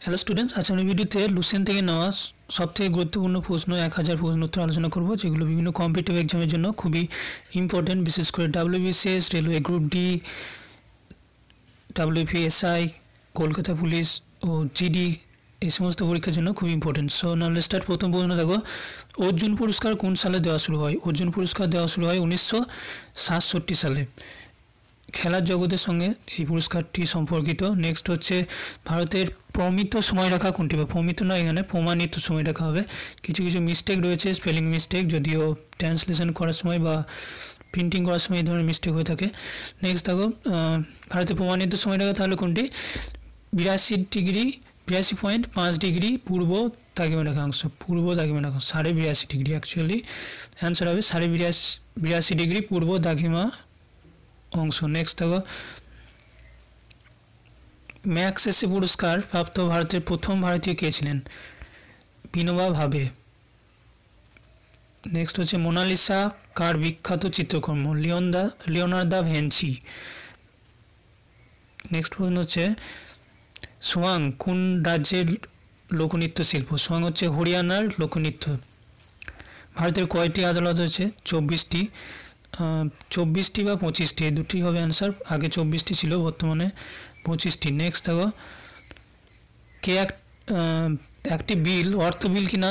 Hello students, আজকের ভিডিওতে লুসেন থেকে নেওয়া সবথেকে গুরুত্বপূর্ণ প্রশ্ন 1000 প্রশ্ন উত্তর আলোচনা করব, যেগুলো বিভিন্ন কম্পিটিটিভ এক্সামের জন্য খুবই ইম্পর্টেন্ট। বিশেষ করে WBCS, railway group D, WPSI, Kolkata police ও জিডি এই সমস্ত পরীক্ষার জন্য খুব important. So now let's start. প্রথম প্রশ্ন দেখো, অর্জুন পুরস্কার কোন সালে দেওয়া শুরু হয়? অর্জুন পুরস্কার দেওয়া শুরু হয় 1967 সালে। খেলার জগতের সঙ্গে এই পুরস্কারটি সম্পর্কিত। নেক্সট হচ্ছে ভারতের প্রমিত সময়রেখা কোনটি? বা প্রমিত নয়, এখানে প্রমাণিত সময়রেখা হবে। কিছু কিছু মিস্টেক রয়েছে, স্পেলিং মিস্টেক, যদিও ট্রান্সলেশন করার সময় বা প্রিন্টিং করার সময় এই ধরনের মিস্টেক হয়ে থাকে। নেক্সট দেখো, ভারতের প্রমাণিত সময়রেখা তাহলে কোনটি? 82.5 ডিগ্রি পূর্ব দ্রাঘিমা রেখাংশ, পূর্ব দ্রাঘিমা রেখাংশ 82.5 ডিগ্রি। অ্যাকচুয়ালি অ্যান্সার হবে 82.5 ডিগ্রি পূর্ব দ্রাঘিমা অংশ। নেক্সট দেখো, ম্যাগসেসে পুরস্কার প্রাপ্ত ভারতের প্রথম ভারতীয় কে ছিলেন? বিনোবা ভাবে। নেক্সট হচ্ছে মোনালিসা কার বিখ্যাত চিত্রকর্ম? Leonardo da Vinci. নেক্সট প্রশ্ন হচ্ছে সোয়াং কোন রাজ্যের লোকনৃত্য শিল্প? সোয়াং হচ্ছে হরিয়ানার লোকনৃত্য। ভারতের কয়টি আদালত হচ্ছে? 24টি বা 25টি, এই দুটি হবে অ্যান্সার। আগে 24টি ছিল, বর্তমানে 25টি। নেক্সট দেখো, কে একটি বিল অর্থ বিল কিনা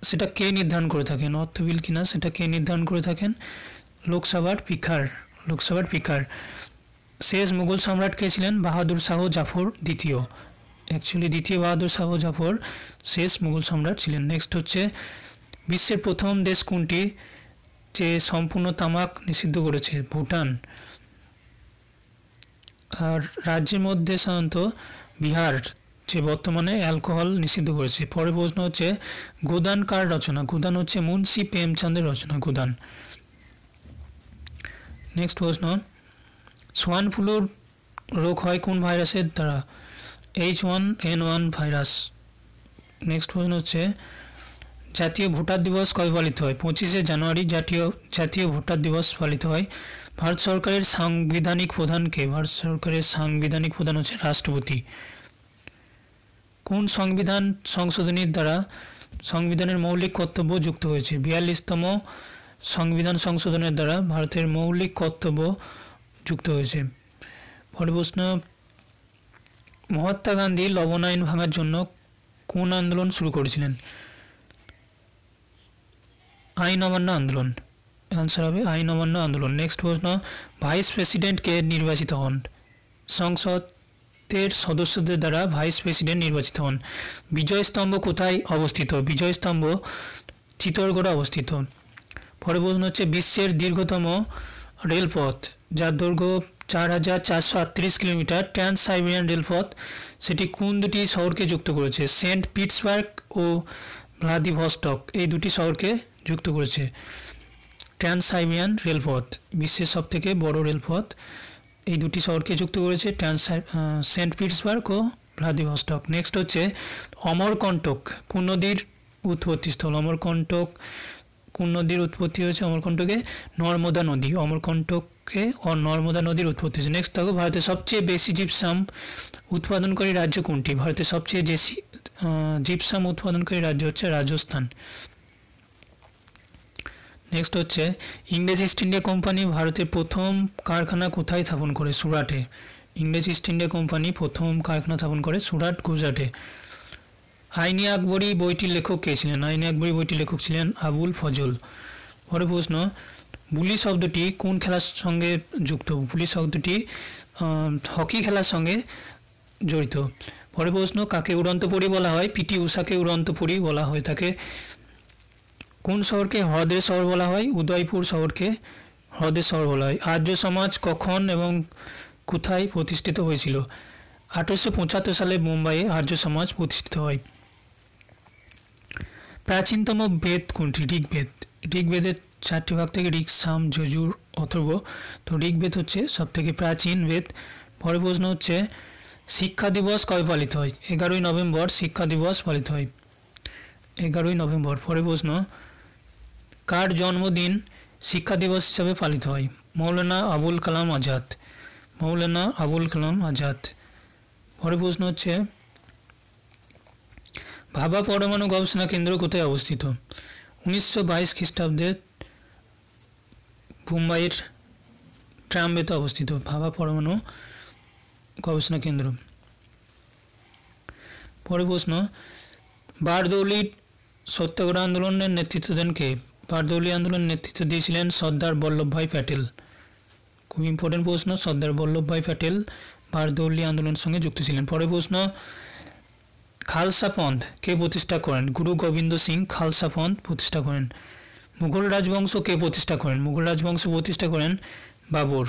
সেটা কে নির্ধারণ করে থাকেন? অর্থ বিল কিনা সেটা কে নির্ধারণ করে থাকেন? লোকসভার স্পিকার। শেষ মুঘল সম্রাট কে ছিলেন? বাহাদুর শাহ জাফর দ্বিতীয়। অ্যাকচুয়ালি দ্বিতীয় বাহাদুর শাহ জাফর শেষ মুঘল সম্রাট ছিলেন। নেক্সট হচ্ছে বিশ্বের প্রথম দেশ কোনটি যে সম্পূর্ণ তামাক নিষিদ্ধ করেছে? ভুটান। আর রাজ্যের মধ্যে সাধারণত বিহার, যে বর্তমানে অ্যালকোহল নিষিদ্ধ করেছে। পরের প্রশ্ন হচ্ছে গোদান কার রচনা? গোদান হচ্ছে মুন্সি প্রেমচাঁদের রচনা, গোদান। নেক্সট প্রশ্ন, সোয়ান ফ্লু রোগ হয় কোন ভাইরাসের দ্বারা? H1N1 virus. নেক্সট প্রশ্ন হচ্ছে জাতীয় ভোটার দিবস কবে পালিত হয়? 25শে জানুয়ারি জাতীয় ভোটার দিবস পালিত হয়। ভারত সরকারের সাংবিধানিক প্রধান কে? ভারত সরকারের সাংবিধানিক প্রধান হচ্ছে রাষ্ট্রপতি। কোন সংবিধান সংশোধনীর দ্বারা সংবিধানের মৌলিক কর্তব্য যুক্ত হয়েছে? 42তম সংবিধান সংশোধনের দ্বারা ভারতের মৌলিক কর্তব্য যুক্ত হয়েছে। পরের প্রশ্ন, মহাত্মা গান্ধী লবণ আইন ভাঙার জন্য কোন আন্দোলন শুরু করেছিলেন? আইন অমান্য আন্দোলন। অ্যান্সার হবে আইন অমান্য আন্দোলন। নেক্সট প্রশ্ন, ভাইস প্রেসিডেন্ট কে নির্বাচিত হন? সংসদের সদস্যদের দ্বারা ভাইস প্রেসিডেন্ট নির্বাচিত হন। বিজয় স্তম্ভ কোথায় অবস্থিত? বিজয় স্তম্ভ চিত্তরগড়ে অবস্থিত। পরের প্রশ্ন হচ্ছে বিশ্বের দীর্ঘতম রেলপথ যার দৈর্ঘ্য 4438 কিলোমিটার, ট্রান্স সাইবেরিয়ান রেলপথ, সেটি কোন দুটি শহরকে যুক্ত করেছে? সেন্ট পিটার্সবার্গ ও ভ্লাদিভস্টক, এই দুটি শহরকে যুক্ত করেছে। ট্রান্স সাইবেরিয়ান রেলপথ বিশ্বের সবথেকে বড় রেলপথ, এই দুটি শহরকে যুক্ত করেছে, সেন্ট পিটার্সবার্গ ও ভ্লাদিভস্টক। নেক্সট হচ্ছে অমরকণ্টক কোন নদীর উৎপত্তিস্থল? অমরকণ্টক কোন নদীর উৎপত্তি হয়েছে? অমরকণ্টকে নর্মদা নদী, অমরকণ্টকে নর্মদা নদীর উৎপত্তি হয়েছে। নেক্সট দেখো, ভারতের সবচেয়ে বেশি জিপসাম উৎপাদনকারী রাজ্য কোনটি? ভারতের সবচেয়ে বেশি জিপসাম উৎপাদনকারী রাজ্য হচ্ছে রাজস্থান। নেক্সট হচ্ছে ইংরেজ ইস্ট ইন্ডিয়া কোম্পানি ভারতের প্রথম কারখানা কোথায় স্থাপন করে? সুরাটে। ইংরেজ ইস্ট ইন্ডিয়া কোম্পানি প্রথম কারখানা স্থাপন করে সুরাট, গুজরাটে। আইনি আকবরী বইটির লেখক কে ছিলেন? আইনি আকবরী বইটির লেখক ছিলেন আবুল ফজল। পরের প্রশ্ন, বুলি শব্দটি কোন খেলার সঙ্গে যুক্ত? বুলি শব্দটি হকি খেলার সঙ্গে জড়িত। পরের প্রশ্ন, কাকে উড়ন্ত পরী বলা হয়? পিটি ঊষাকে উড়ন্ত পরী বলা হয়ে থাকে। কোন শহরকে হ্রদের শহর বলা হয়? উদয়পুর শহরকে হ্রদের শহর বলা হয়। আর্য সমাজ কখন এবং কোথায় প্রতিষ্ঠিত হয়েছিল? 1875 সালে মুম্বাইয়ে আর্য সমাজ প্রতিষ্ঠিত হয়। প্রাচীনতম বেদ কোনটি? ঋগ্বেদ। ঋগ্বেদের 4টি ভাগ থেকে ঋক, সাম, যজুর, অথর্ব। তো ঋগ্বেদ হচ্ছে সবথেকে প্রাচীন বেদ। পরের প্রশ্ন হচ্ছে শিক্ষা দিবস কবে পালিত হয়? 11ই নভেম্বর শিক্ষা দিবস পালিত হয়, 11ই নভেম্বর। পরের প্রশ্ন, কার জন্মদিন শিক্ষা দিবস হিসাবে পালিত হয়? মৌলানা আবুল কালাম আজাদ। মৌলানা আবুল কালাম আজাদ। পরের প্রশ্ন হচ্ছে ভাবা পরমাণু গবেষণা কেন্দ্র কোথায় অবস্থিত? 1922 খ্রিস্টাব্দে মুম্বাইয়ের ট্রাম্বেতে অবস্থিত ভাবা পরমাণু গবেষণা কেন্দ্র। পরের প্রশ্ন, বারদৌলি সত্যাগ্রহ আন্দোলনের নেতৃত্ব দেন কে? বারদৌলি আন্দোলনের নেতৃত্ব দিয়েছিলেন সর্দার বল্লভভাই প্যাটেল। খুব ইম্পর্টেন্ট প্রশ্ন, সর্দার বল্লভভাই প্যাটেল বারদৌলি আন্দোলনের সঙ্গে যুক্ত ছিলেন। পরের প্রশ্ন, খালসা পন্থ কে প্রতিষ্ঠা করেন? গুরু গোবিন্দ সিং খালসা পন্থ প্রতিষ্ঠা করেন। মুঘল রাজবংশ কে প্রতিষ্ঠা করেন? মুঘল রাজবংশ প্রতিষ্ঠা করেন বাবর।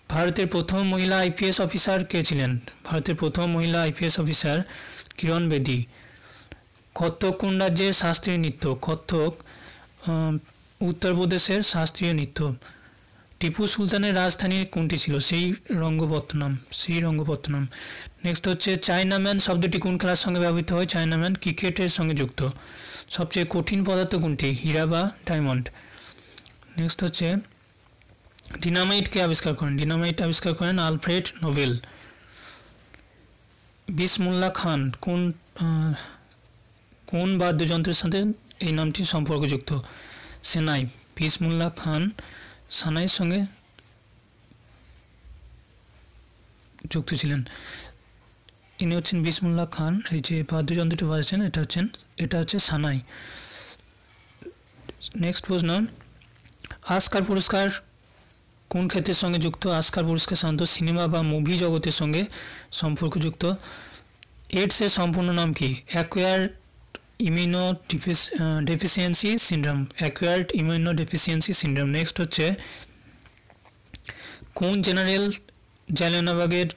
ভারতের প্রথম মহিলা আইপিএস অফিসার কে ছিলেন? ভারতের প্রথম মহিলা আইপিএস অফিসার কিরণ বেদি। কত্থক কোন রাজ্যের শাস্ত্রীয় নৃত্য? কত্থক উত্তরপ্রদেশের শাস্ত্রীয় নৃত্য। টিপু সুলতানের রাজধানী কোনটি ছিল? শ্রীরঙ্গপত্তনম। নেক্সট হচ্ছে, চায়নাম্যান শব্দটি কোন খেলার সঙ্গে ব্যবহৃত হয়? চায়নাম্যান ক্রিকেটের সঙ্গে যুক্ত। সবচেয়ে কঠিন পদার্থ কোনটি? হীরা বা ডায়মন্ড। নেক্সট হচ্ছে, ডিনামাইট কে আবিষ্কার করেন? ডিনামাইট আবিষ্কার করেন আলফ্রেড নোবেল। বিসমুল্লাহ খান কোন বাদ্যযন্ত্রের সাথে এই নামটি সম্পর্কযুক্ত? সেনাই। বিসমুল্লাহ খান সানাইয়ের সঙ্গে যুক্ত ছিলেন। ইনি হচ্ছেন বিসমুল্লাহ খান। এই যে বাদ্যযন্ত্রটি বাজাচ্ছেন এটা হচ্ছে সানাই। নেক্সট প্রশ্ন, অস্কার পুরস্কার কোন ক্ষেত্রের সঙ্গে যুক্ত? অস্কার পুরস্কার সাধারণত সিনেমা বা মুভি জগতের সঙ্গে সম্পর্কযুক্ত। এইডসের সম্পূর্ণ নাম কি? Acquired immunodeficiency syndrome. Acquired immunodeficiency syndrome. Next হচ্ছে, কোন জেনারেল জালিয়ানওয়ালাবাগের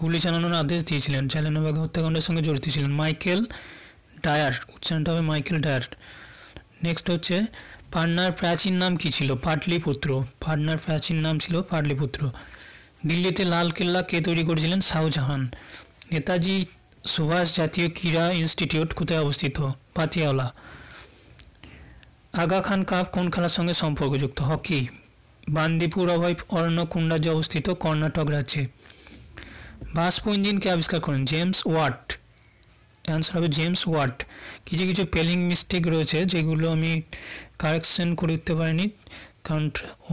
গুলি চালানোর আদেশ দিয়েছিলেন? জালিয়ানওয়ালাবাগ হত্যাকাণ্ডের সঙ্গে জড়িত ছিলেন মাইকেল ডায়ার। উচ্চারণটা হবে মাইকেল ডায়ার। নেক্সট হচ্ছে, পাটনার প্রাচীন নাম কি ছিল? পাটলিপুত্র। পাটনার প্রাচীন নাম ছিল পাটলিপুত্র। দিল্লিতে লাল কেল্লা কে তৈরি করেছিলেন? শাহজাহান। নেতাজি সুভাষ জাতীয় ক্রীড়া ইনস্টিটিউট কোথায় অবস্থিত? পাতিয়ালা। আগা খান কাপ কোন খেলার সঙ্গে সম্পর্কযুক্ত? হকি। বান্দিপুর অভয় অরণ্য কোন রাজ্যে অবস্থিত? কর্ণাটক রাজ্যে। বাষ্প ইঞ্জিনকে আবিষ্কার করেন? James Watt. অ্যান্সার হবে জেমস ওয়াট। কিছু কিছু স্পেলিং মিস্টেক রয়েছে যেগুলো আমি কারেকশন করে উঠতে পারিনি, কারণ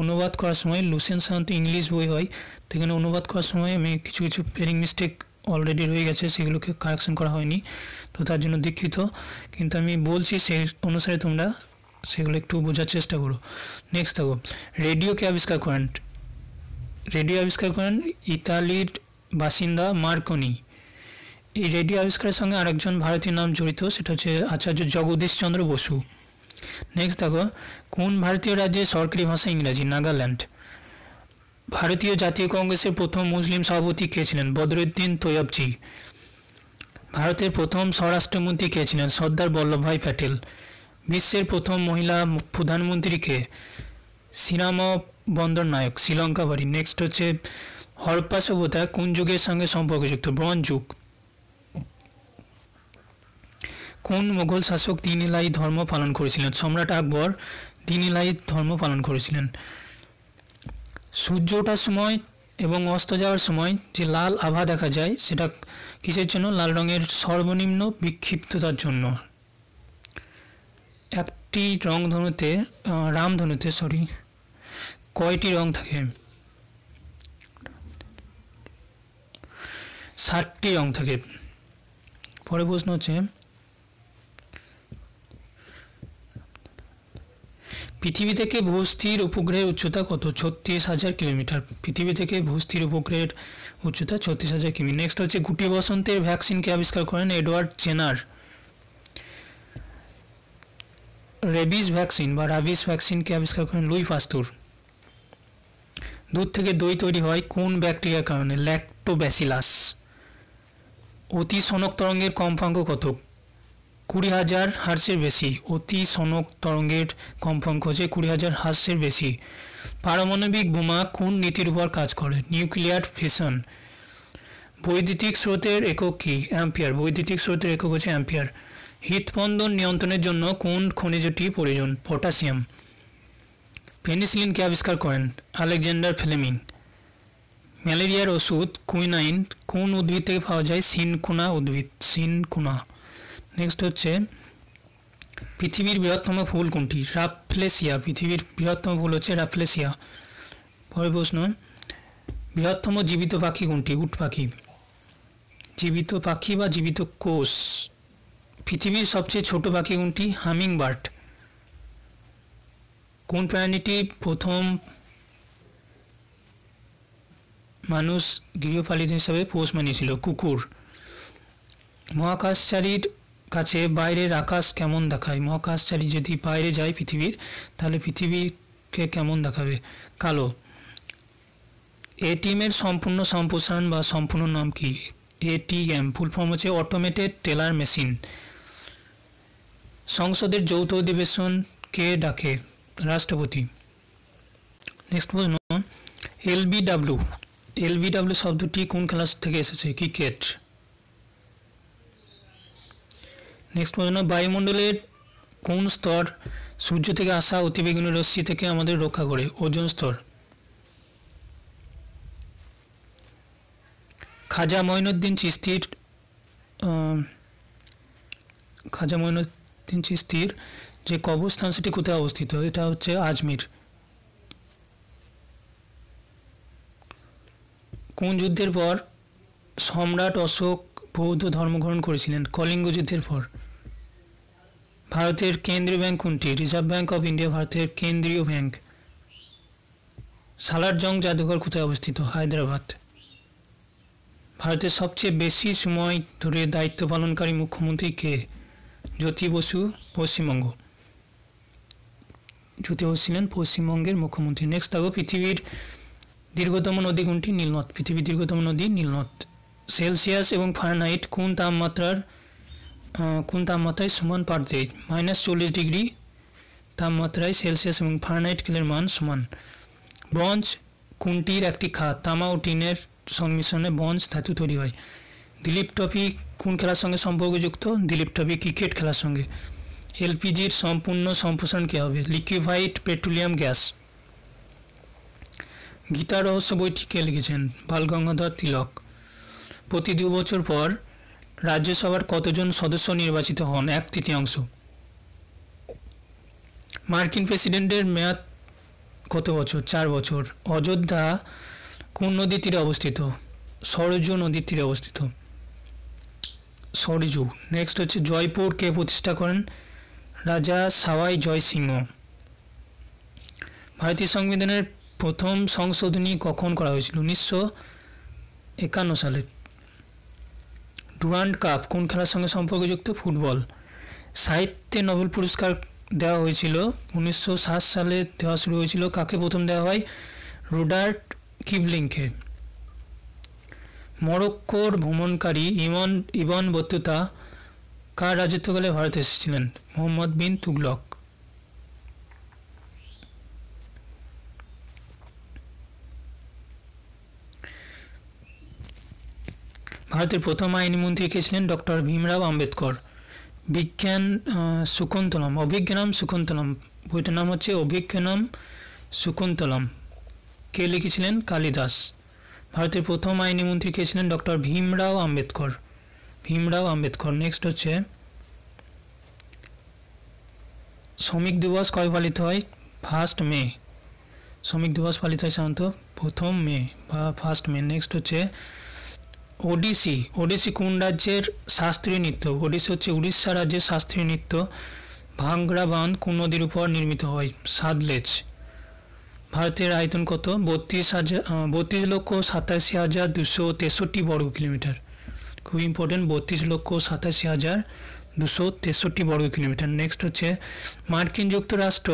অনুবাদ করার সময় লুসেন্ট সাধারণত ইংলিশ বই হয়, তো এখানে অনুবাদ করার সময় আমি কিছু স্পেলিং মিস্টেক অলরেডি রয়ে গেছে, সেগুলোকে কারেকশন করা হয়নি, তো তার জন্য দুঃখিত। কিন্তু আমি বলছি সেই অনুসারে তোমরা সেগুলো একটু বোঝার চেষ্টা করো। নেক্সট দেখো, রেডিওকে আবিষ্কার করেন? রেডিও আবিষ্কার করেন ইতালির বাসিন্দা মার্কনি। এই রেডিও আবিষ্কারের সঙ্গে আরেকজন ভারতীয় নাম জড়িত, সেটা হচ্ছে আচার্য জগদীশ চন্দ্র বসু। নেক্সট দেখো, কোন ভারতীয় রাজ্যের সরকারি ভাষা ইংরাজি? নাগাল্যান্ড। ভারতীয় জাতীয় কংগ্রেসের প্রথম মুসলিম সভাপতি কে ছিলেন? বদরুদ্দিন তৈয়বজি। ভারতের প্রথম স্বরাষ্ট্রমন্ত্রী কে ছিলেন? সর্দার বল্লভভাই প্যাটেল। বিশ্বের প্রথম মহিলা প্রধানমন্ত্রী কে? শ্রীরাম বন্দর নায়ক, শ্রীলঙ্কাবাড়ি। নেক্সট হচ্ছে, হরপ্পা সভ্যতা কোন যুগের সঙ্গে সম্পর্কযুক্ত? ব্রোঞ্জ যুগ। কোন মুঘল শাসক দ্বীন ইলাহি ধর্ম পালন করেছিলেন? সম্রাট আকবর দ্বীন ইলাহি ধর্ম পালন করেছিলেন। সূর্য ওঠার সময় এবং অস্ত যাওয়ার সময় যে লাল আভা দেখা যায় সেটা কিসের জন্য? লাল রঙের সর্বনিম্ন বিক্ষিপ্ততার জন্য। একটি রামধনুতে কয়টি রং থাকে? 60টি রং থাকে। পরের প্রশ্ন হচ্ছে, পৃথিবী থেকে ভূস্থির উপগ্রহের উচ্চতা কত? 36,000 কিলোমিটার। পৃথিবী থেকে ভূস্থির উপগ্রহের উচ্চতা 36,000 কিমি। নেক্সট হচ্ছে, গুটি বসন্তের ভ্যাকসিনকে আবিষ্কার করেন? Edward Jenner. রেবিস ভ্যাকসিনকে আবিষ্কার করেন? লুই পাস্তুর। দুধ থেকে দই তৈরি হয় কোন ব্যাকটেরিয়ার কারণে? ল্যাক্টোব্যাসিলাস। অতি সনক তরঙ্গের কম্পাঙ্ক কত? 20,000 হার্টজের বেশি। অতি সনক তরঙ্গের কম্পাঙ্ক হচ্ছে 20,000 হার্টজের বেশি। পারমাণবিক বোমা কোন নীতির উপর কাজ করে? Nuclear fission. বৈদ্যুতিক স্রোতের একক কি? অ্যাম্পিয়ার। বৈদ্যুতিক স্রোতের একক হচ্ছে অ্যাম্পিয়ার। হৃদস্পন্দন নিয়ন্ত্রণের জন্য কোন খনিজটি প্রয়োজন? পটাশিয়াম। পেনিসিলিনকে আবিষ্কার করেন? Alexander Fleming. ম্যালেরিয়ার ওষুধ কুইনাইন কোন উদ্ভিদ থেকে পাওয়া যায়? সিনকোনা উদ্ভিদ। সিনকোনা। নেক্সট হচ্ছে পৃথিবীর বৃহত্তম ফুল কোনটি? রাফলেসিয়া। পৃথিবীর বৃহত্তম ফুল হচ্ছে রাফলেসিয়া। পরের প্রশ্ন, বৃহত্তম জীবিত পাখি কোনটি? উট পাখি। জীবিত পাখি বা জীবিত কোষ। পৃথিবীর সবচেয়ে ছোট পাখি কোনটি? Humming bird. কোন প্রাণীটি প্রথম মানুষ গৃহপালিত হিসাবে পোষ মানিয়েছিল? কুকুর। মহাকাশচারীর কাছে বাইরের আকাশ কেমন দেখায়? মহাকাশচারী যদি বাইরে যায় পৃথিবীর, তাহলে পৃথিবীকে কেমন দেখাবে? কালো। এটিএমের সম্পূর্ণ সম্প্রসারণ বা সম্পূর্ণ নাম কি? এটিএম ফুল ফর্ম হচ্ছে অটোমেটেড টেলার মেশিন। সংসদের যৌথ অধিবেশন কে ডাকে? রাষ্ট্রপতি। নেক্সট প্রশ্ন, এলবিডব্লিউ শব্দটি কোন খেলা থেকে এসেছে? ক্রিকেট। নেক্সট প্রশ্ন, বায়ুমণ্ডলের কোন স্তর সূর্য থেকে আসা অতিবেগুনি রশ্মি থেকে আমাদের রক্ষা করে? ওজোন স্তর। খাজা মঈনুদ্দিন চিশতির যে কবরস্থান সেটি কোথায় অবস্থিত? এটা হচ্ছে আজমির। কোন যুদ্ধের পর সম্রাট অশোক বৌদ্ধ ধর্মগ্রহণ করেছিলেন? কলিঙ্গ যুদ্ধের পর। ভারতের কেন্দ্রীয় ব্যাংক কোনটি? রিজার্ভ ব্যাংক অফ ইন্ডিয়া ভারতের কেন্দ্রীয় ব্যাংক। সালার জং জাদুঘর কোথায় অবস্থিত? হায়দ্রাবাদ। ভারতের সবচেয়ে বেশি সময় ধরে দায়িত্ব পালনকারী মুখ্যমন্ত্রী কে? জ্যোতি বসু, পশ্চিমবঙ্গ। জ্যোতি বসু ছিলেন পশ্চিমবঙ্গের মুখ্যমন্ত্রী। নেক্সট দেখো, পৃথিবীর দীর্ঘতম নদী কোনটি? নীলনদ। পৃথিবীর দীর্ঘতম নদী নীলনদ। সেলসিয়াস এবং ফারেনহাইট কোন তাপমাত্রায় সমান পাঠ দেয়? -40 ডিগ্রি তাপমাত্রায় সেলসিয়াস এবং ফারেনহাইট স্কেলের মান সমান। ব্রোঞ্জ কোনটির একটি খাত? তামা ও টিনের সংমিশ্রণে ব্রোঞ্জ ধাতু তৈরি হয়। দিলীপ ট্রফি কোন খেলার সঙ্গে সম্পর্কযুক্ত? দিলীপ ট্রফি ক্রিকেট খেলার সঙ্গে। এলপিজির সম্পূর্ণ সম্প্রসারণ কী হবে? Liquefied petroleum gas. গীতা রহস্য বইটি কে লিখেছেন? বালগঙ্গাধর তিলক। প্রতি 2 বছর পর রাজ্যসভার কতজন সদস্য নির্বাচিত হন? 1/3। মার্কিন প্রেসিডেন্টের মেয়াদ কত বছর? 4 বছর। অযোধ্যা কোন নদীর তীরে অবস্থিত? সরজু নদীর তীরে অবস্থিত। সরজু। নেক্সট হচ্ছে জয়পুর কে প্রতিষ্ঠা করেন? রাজা সাওয়াই জয় সিংহ। ভারতীয় সংবিধানের প্রথম সংশোধনী কখন করা হয়েছিল? 1951 সালে। ডুরান্ড কাপ কোন খেলার সঙ্গে সম্পর্কযুক্ত? ফুটবল। সাহিত্যে নোবেল পুরস্কার দেওয়া হয়েছিল 1960 সালে দেওয়া শুরু হয়েছিল। কাকে প্রথম দেওয়া হয়? রুডার্ট কিপলিংকে। মরক্কোর ভ্রমণকারী ইবন বতুতা কার রাজত্বকালে ভারতে এসেছিলেন? মোহাম্মদ বিন তুগলক। ভারতের প্রথম আইনমন্ত্রী কে ছিলেন? ডক্টর ভীমরাও আম্বেদকর। অভিজ্ঞানম শকুন্তলম বইটার নাম হচ্ছে অভিজ্ঞানম শকুন্তলম। কে লিখেছিলেন? কালিদাস। ভারতের প্রথম আইনমন্ত্রী কে ছিলেন? ডক্টর ভীমরাও আম্বেদকর। নেক্সট হচ্ছে শ্রমিক দিবস কবে পালিত হয়? 1 মে। শ্রমিক দিবস পালিত হয় সাধারণত 1 মে বা 1 মে। নেক্সট হচ্ছে ওডিসি কোন রাজ্যের শাস্ত্রীয় নৃত্য? ওডিসি হচ্ছে উড়িষ্যা রাজ্যের শাস্ত্রীয় নৃত্য। ভাঙ্গড়া বাঁধ কোন নদীর উপর নির্মিত হয়? সাতলেজ। ভারতের আয়তন কত? 32,87,263 বর্গ কিলোমিটার। খুব ইম্পর্টেন্ট, 32,87,263 বর্গ কিলোমিটার। নেক্সট হচ্ছে মার্কিন যুক্তরাষ্ট্র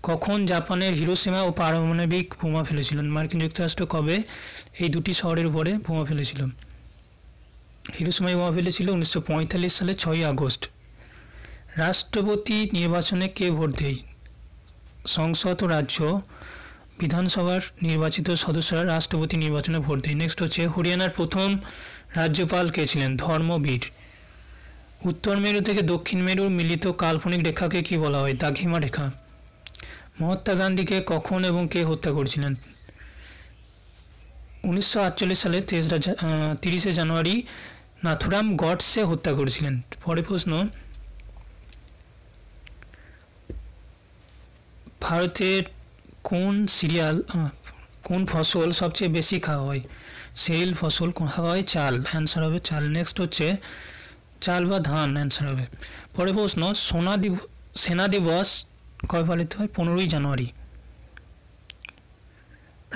কখন জাপানের হিরোশিমা ও পারমাণবিক বোমা ফেলেছিলেন? মার্কিন যুক্তরাষ্ট্র কবে এই দুটি শহরের উপরে বোমা ফেলেছিল? হিরোশিমায় বোমা ফেলেছিল 1945 সালে 6 আগস্ট। রাষ্ট্রপতি নির্বাচনে কে ভোট দেয়? সংসদ ও রাজ্য বিধানসভার নির্বাচিত সদস্যরা রাষ্ট্রপতি নির্বাচনে ভোট দেয়। নেক্সট হচ্ছে হরিয়ানার প্রথম রাজ্যপাল কে ছিলেন? ধর্মবীর। উত্তর মেরু থেকে দক্ষিণ মেরুর মিলিত কাল্পনিক রেখাকে কি বলা হয়? দ্রাঘিমা রেখা। মহাত্মা গান্ধীকে কখন এবং কে হত্যা করেছিলেন? 1948 সালে 30 জানুয়ারি নাথুরাম গডসে হত্যা করেছিলেন। পরে প্রশ্ন, ভারতের কোন ফসল সবচেয়ে বেশি খাওয়া হয়? সেরিল ফসল খাওয়া হয় চাল, অ্যান্সার হবে চাল। নেক্সট হচ্ছে চাল বা ধান, অ্যান্সার হবে। পরে প্রশ্ন, সেনা দিবস কবে পালিত হয়? 15ই জানুয়ারি।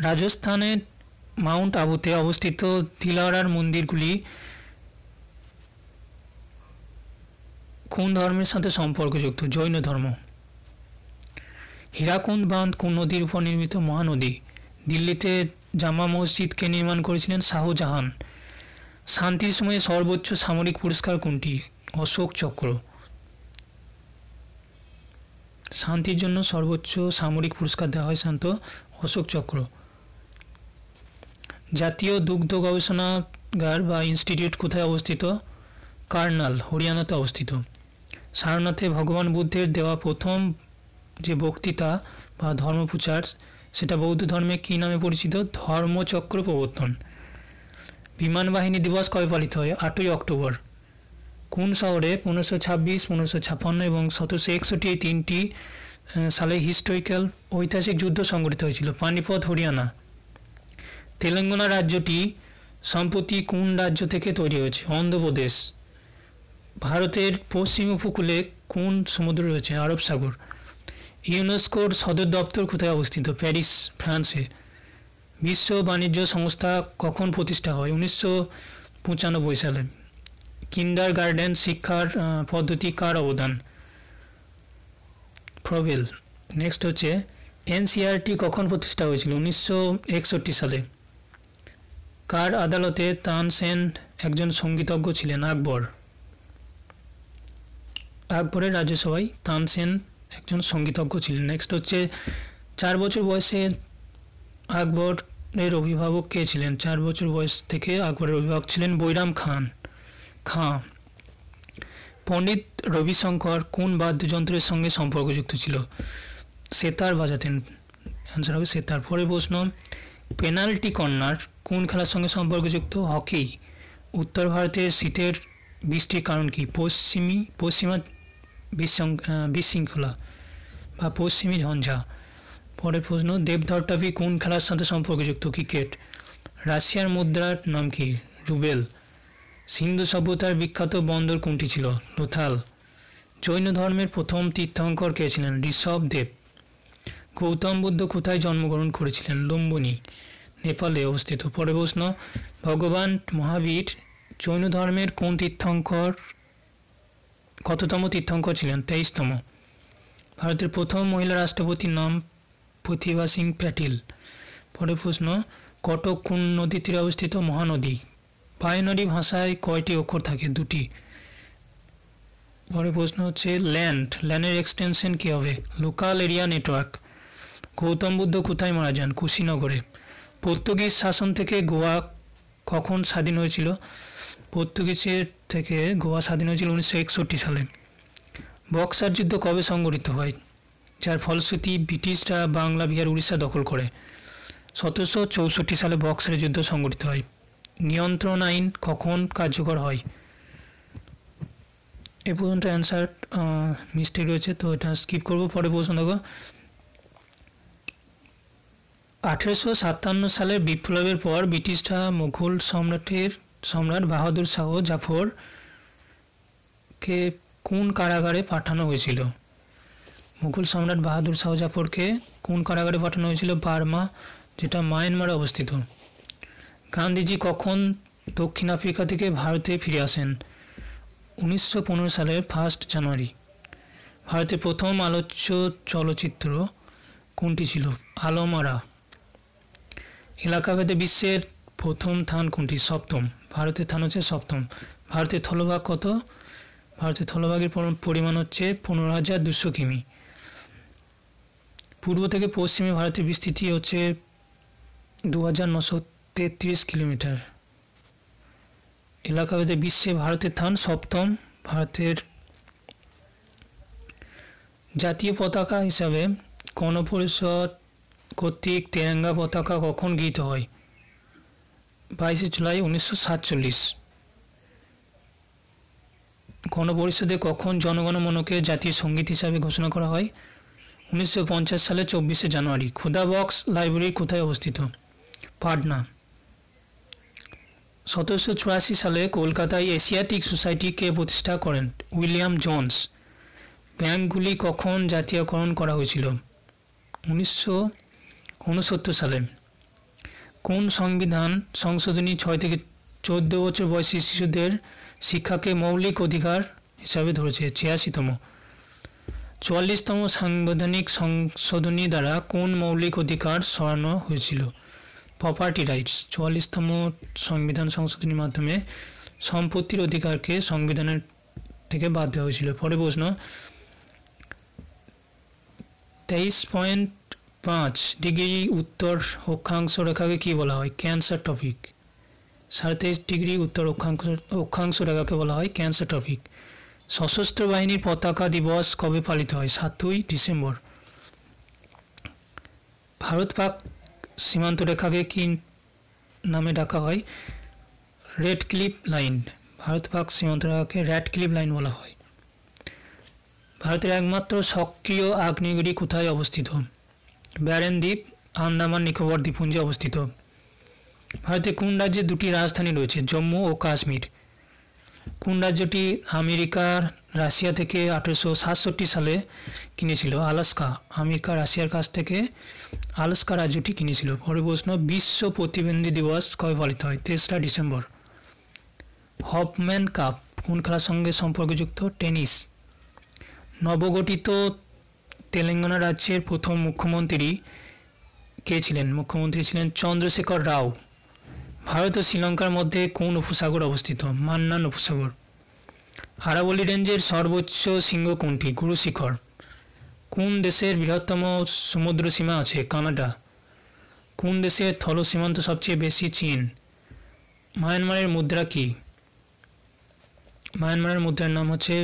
রাজস্থানের মাউন্ট আবুতে অবস্থিত দিলওয়ারার মন্দিরগুলি কোন ধর্মের সাথে সম্পর্কযুক্ত? জৈন ধর্ম। হীরাকুন্দ বাঁধ কোন নদীর উপর নির্মিত? মহানদী। দিল্লিতে জামা মসজিদ কে নির্মাণ করেছিলেন? শাহজাহান। শান্তির সময়ে সর্বোচ্চ সামরিক পুরস্কার কোনটি? অশোক চক্র। শান্তির জন্য সর্বোচ্চ সামরিক পুরস্কার দেওয়া হয় শান্ত অশোক চক্র। জাতীয় দুগ্ধ গবেষণাগার বা ইনস্টিটিউট কোথায় অবস্থিত? কার্নাল, হরিয়ানাতে অবস্থিত। সারনাথে ভগবান বুদ্ধের দেওয়া প্রথম যে বক্তৃতা বা ধর্মপ্রচার সেটা বৌদ্ধ ধর্মে কী নামে পরিচিত? ধর্মচক্র প্রবর্তন। বিমান বাহিনী দিবস কবে পালিত হয়? 8ই অক্টোবর। কোন শহরে 1526, 1556 এবং 1761 এই তিনটি সালে হিস্টোরিক্যাল ঐতিহাসিক যুদ্ধ সংঘটিত হয়েছিল? পানিপথ, হরিয়ানা। তেলেঙ্গানা রাজ্যটি সম্প্রতি কোন রাজ্য থেকে তৈরি হয়েছে? অন্ধ্রপ্রদেশ। ভারতের পশ্চিম উপকূলে কোন সমুদ্র রয়েছে? আরব সাগর। ইউনেস্কোর সদর দপ্তর কোথায় অবস্থিত? প্যারিস, ফ্রান্সে। বিশ্ব বাণিজ্য সংস্থা কখন প্রতিষ্ঠা হয়? 1995 সালে। কিন্ডার গার্ডেন শিক্ষার পদ্ধতি কার অবদান? ফ্রবেল। নেক্সট হচ্ছে এনসিআরটি কখন প্রতিষ্ঠা হয়েছিল? 1961 সালে। কার আদালতে তানসেন একজন সঙ্গীতজ্ঞ ছিলেন? আকবর। আকবরের রাজসভায় তানসেন একজন সঙ্গীতজ্ঞ ছিলেন। নেক্সট হচ্ছে 4 বছর বয়সে আকবরের অভিভাবক কে ছিলেন? 4 বছর বয়স থেকে আকবরের অভিভাবক ছিলেন বৈরাম খাঁ। পণ্ডিত রবিশঙ্কর কোন বাদ্যযন্ত্রের সঙ্গে সম্পর্কযুক্ত ছিল? সেতার বাজাতেন, অ্যান্সার হবে সেতার। পরে প্রশ্ন, পেনাল্টি কর্নার কোন খেলার সঙ্গে সম্পর্কযুক্ত? হকি। উত্তর ভারতের শীতের বৃষ্টির কারণ কি? পশ্চিমা বিশৃঙ্খলা বা পশ্চিমী ঝঞ্ঝা। পরের প্রশ্ন, দেবধর ট্রফি কোন খেলার সাথে সম্পর্কযুক্ত? ক্রিকেট। রাশিয়ার মুদ্রার নাম কি? রুবেল। সিন্ধু সভ্যতার বিখ্যাত বন্দর কোনটি ছিল? লোথাল। জৈন ধর্মের প্রথম তীর্থঙ্কর কে ছিলেন? ঋষভদেব। গৌতম বুদ্ধ কোথায় জন্মগ্রহণ করেছিলেন? লুম্বিনী, নেপালে অবস্থিত। পরের প্রশ্ন, ভগবান মহাবীর জৈন ধর্মের কোন তীর্থঙ্কর কততম তীর্থঙ্কর ছিলেন? 23তম। ভারতের প্রথম মহিলা রাষ্ট্রপতির নাম? প্রতিভা সিং প্যাটিল। পরের প্রশ্ন, কটক কোন নদীর তীরে অবস্থিত? মহানদী। বাইনারি ভাষায় কয়টি অক্ষর থাকে? 2টি। পরের প্রশ্ন হচ্ছে ল্যানের এক্সটেনশন কী হবে? Local area network. Gautam Buddha কোথায় মারা যান? কুশীনগরে। পর্তুগিজ শাসন থেকে গোয়া কখন স্বাধীন হয়েছিল? পর্তুগিজের থেকে গোয়া স্বাধীন হয়েছিল 1961 সালে। বক্সার যুদ্ধ কবে সংঘটিত হয়? যার ফলশ্রুতি ব্রিটিশরা বাংলা, বিহার, উড়িষ্যা দখল করে? 1764 সালে বক্সারের যুদ্ধ সংঘটিত হয়। নিয়ন্ত্রণ আইন কখন কার্যকর হয়? এ পর্যন্ত অ্যান্সার মিস্টেক রয়েছে, তো এটা স্কিপ করবো। পরে প্রশ্ন দেখো, 1857 সালের বিপ্লবের পর ব্রিটিশরা মুঘল সম্রাট বাহাদুর শাহ জাফরকে কোন কারাগারে পাঠানো হয়েছিল? মুঘল সম্রাট বাহাদুর শাহ জাফরকে কোন কারাগারে পাঠানো হয়েছিল? বার্মা, যেটা মায়ানমারে অবস্থিত। গান্ধীজি কখন দক্ষিণ আফ্রিকা থেকে ভারতে ফিরে আসেন? 1915 সালের 1 জানুয়ারি। ভারতের প্রথম আলোচ্য চলচ্চিত্র কোনটি ছিল? আলমারা। এলাকাভেদে বিশ্বের প্রথম স্থান কোনটি? 7ম। ভারতের স্থান হচ্ছে 7ম। ভারতের স্থলভাগ কত? ভারতের স্থলভাগের পরিমাণ হচ্ছে 15,200 কিমি। পূর্ব থেকে পশ্চিমে ভারতের বিস্তৃতি হচ্ছে 2,933 কিলোমিটার। এলাকাভেদে বিশ্বে ভারতের স্থান 7ম। ভারতের জাতীয় পতাকা হিসাবে গণপরিষদ কর্তৃক তেরঙ্গা পতাকা কখন গৃহীত হয়? 22 জুলাই 1947। গণপরিষদে কখন জনগণমনকে জাতীয় সঙ্গীত হিসাবে ঘোষণা করা হয়? 1950 সালে 24শে জানুয়ারি। খুদা বক্স লাইব্রেরি কোথায় অবস্থিত? পাটনা। 1784 সালে কলকাতায় এশিয়াটিক সোসাইটি কে প্রতিষ্ঠা করেন? William Jones. ব্যাংকগুলি কখন জাতীয়করণ করা হয়েছিল? 1969 সালে। কোন সংবিধান সংশোধনী 6 থেকে 14 বছর বয়সী শিশুদের শিক্ষাকে মৌলিক অধিকার হিসাবে ধরেছে? 86তম। 44তম সাংবিধানিক সংশোধনী দ্বারা কোন মৌলিক অধিকার সরানো হয়েছিল? Property rights. 44তম সংবিধান সংশোধনীর মাধ্যমে সম্পত্তির অধিকারকে সংবিধানের থেকে বাদ দেওয়া হয়েছিল। পরে প্রশ্ন, 23.5 ডিগ্রি উত্তর অক্ষাংশ রেখাকে কী বলা হয়? Cancer topic. 23.5 ডিগ্রি উত্তর অক্ষাংশ রেখাকে বলা হয় ক্যান্সার টপিক। সশস্ত্র বাহিনীর পতাকা দিবস কবে পালিত হয়? 7ই ডিসেম্বর। ভারত পাক সীমান্ত রেখাকে কী নামে ডাকা হয়? Red cliff line. Bharat Pak সীমান্ত রেখাকে রেড ক্লিফ লাইন বলা হয়। ভারতের একমাত্র সক্রিয় আগ্নেয়গিরি কোথায় অবস্থিত? ব্যারেন দ্বীপ, আন্দামান নিকোবর দ্বীপপুঞ্জে অবস্থিত। ভারতে কোন রাজ্যে দুটি রাজধানী রয়েছে? জম্মু ও কাশ্মীর। কোন রাজ্যটি আমেরিকা রাশিয়া থেকে 1867 সালে কিনেছিল? আলাস্কা। আমেরিকা রাশিয়ার কাছ থেকে আলাস্কা রাজ্যটি কিনেছিল। পরের প্রশ্ন, বিশ্ব প্রতিবন্ধী দিবস কবে পালিত হয়? 3রা ডিসেম্বর। হফম্যান কাপ কোন খেলার সঙ্গে সম্পর্কযুক্ত? টেনিস। নবগঠিত তেলেঙ্গানা রাজ্যের প্রথম মুখ্যমন্ত্রী কে ছিলেন? মুখ্যমন্ত্রী ছিলেন চন্দ্রশেখর রাও। ভারত ও শ্রীলঙ্কার মধ্যে কোন উপসাগর অবস্থিত? মান্নান উপসাগর। আরাবলী রেঞ্জের সর্বোচ্চ শৃঙ্গ কোনটি? গুরু শিখর। কোন দেশের বৃহত্তম সমুদ্র সীমা আছে? কানাডা। কোন দেশের স্থল সীমান্ত সবচেয়ে বেশি? চীন। মায়ানমারের মুদ্রা কি? মায়ানমারের মুদ্রার নাম হচ্ছে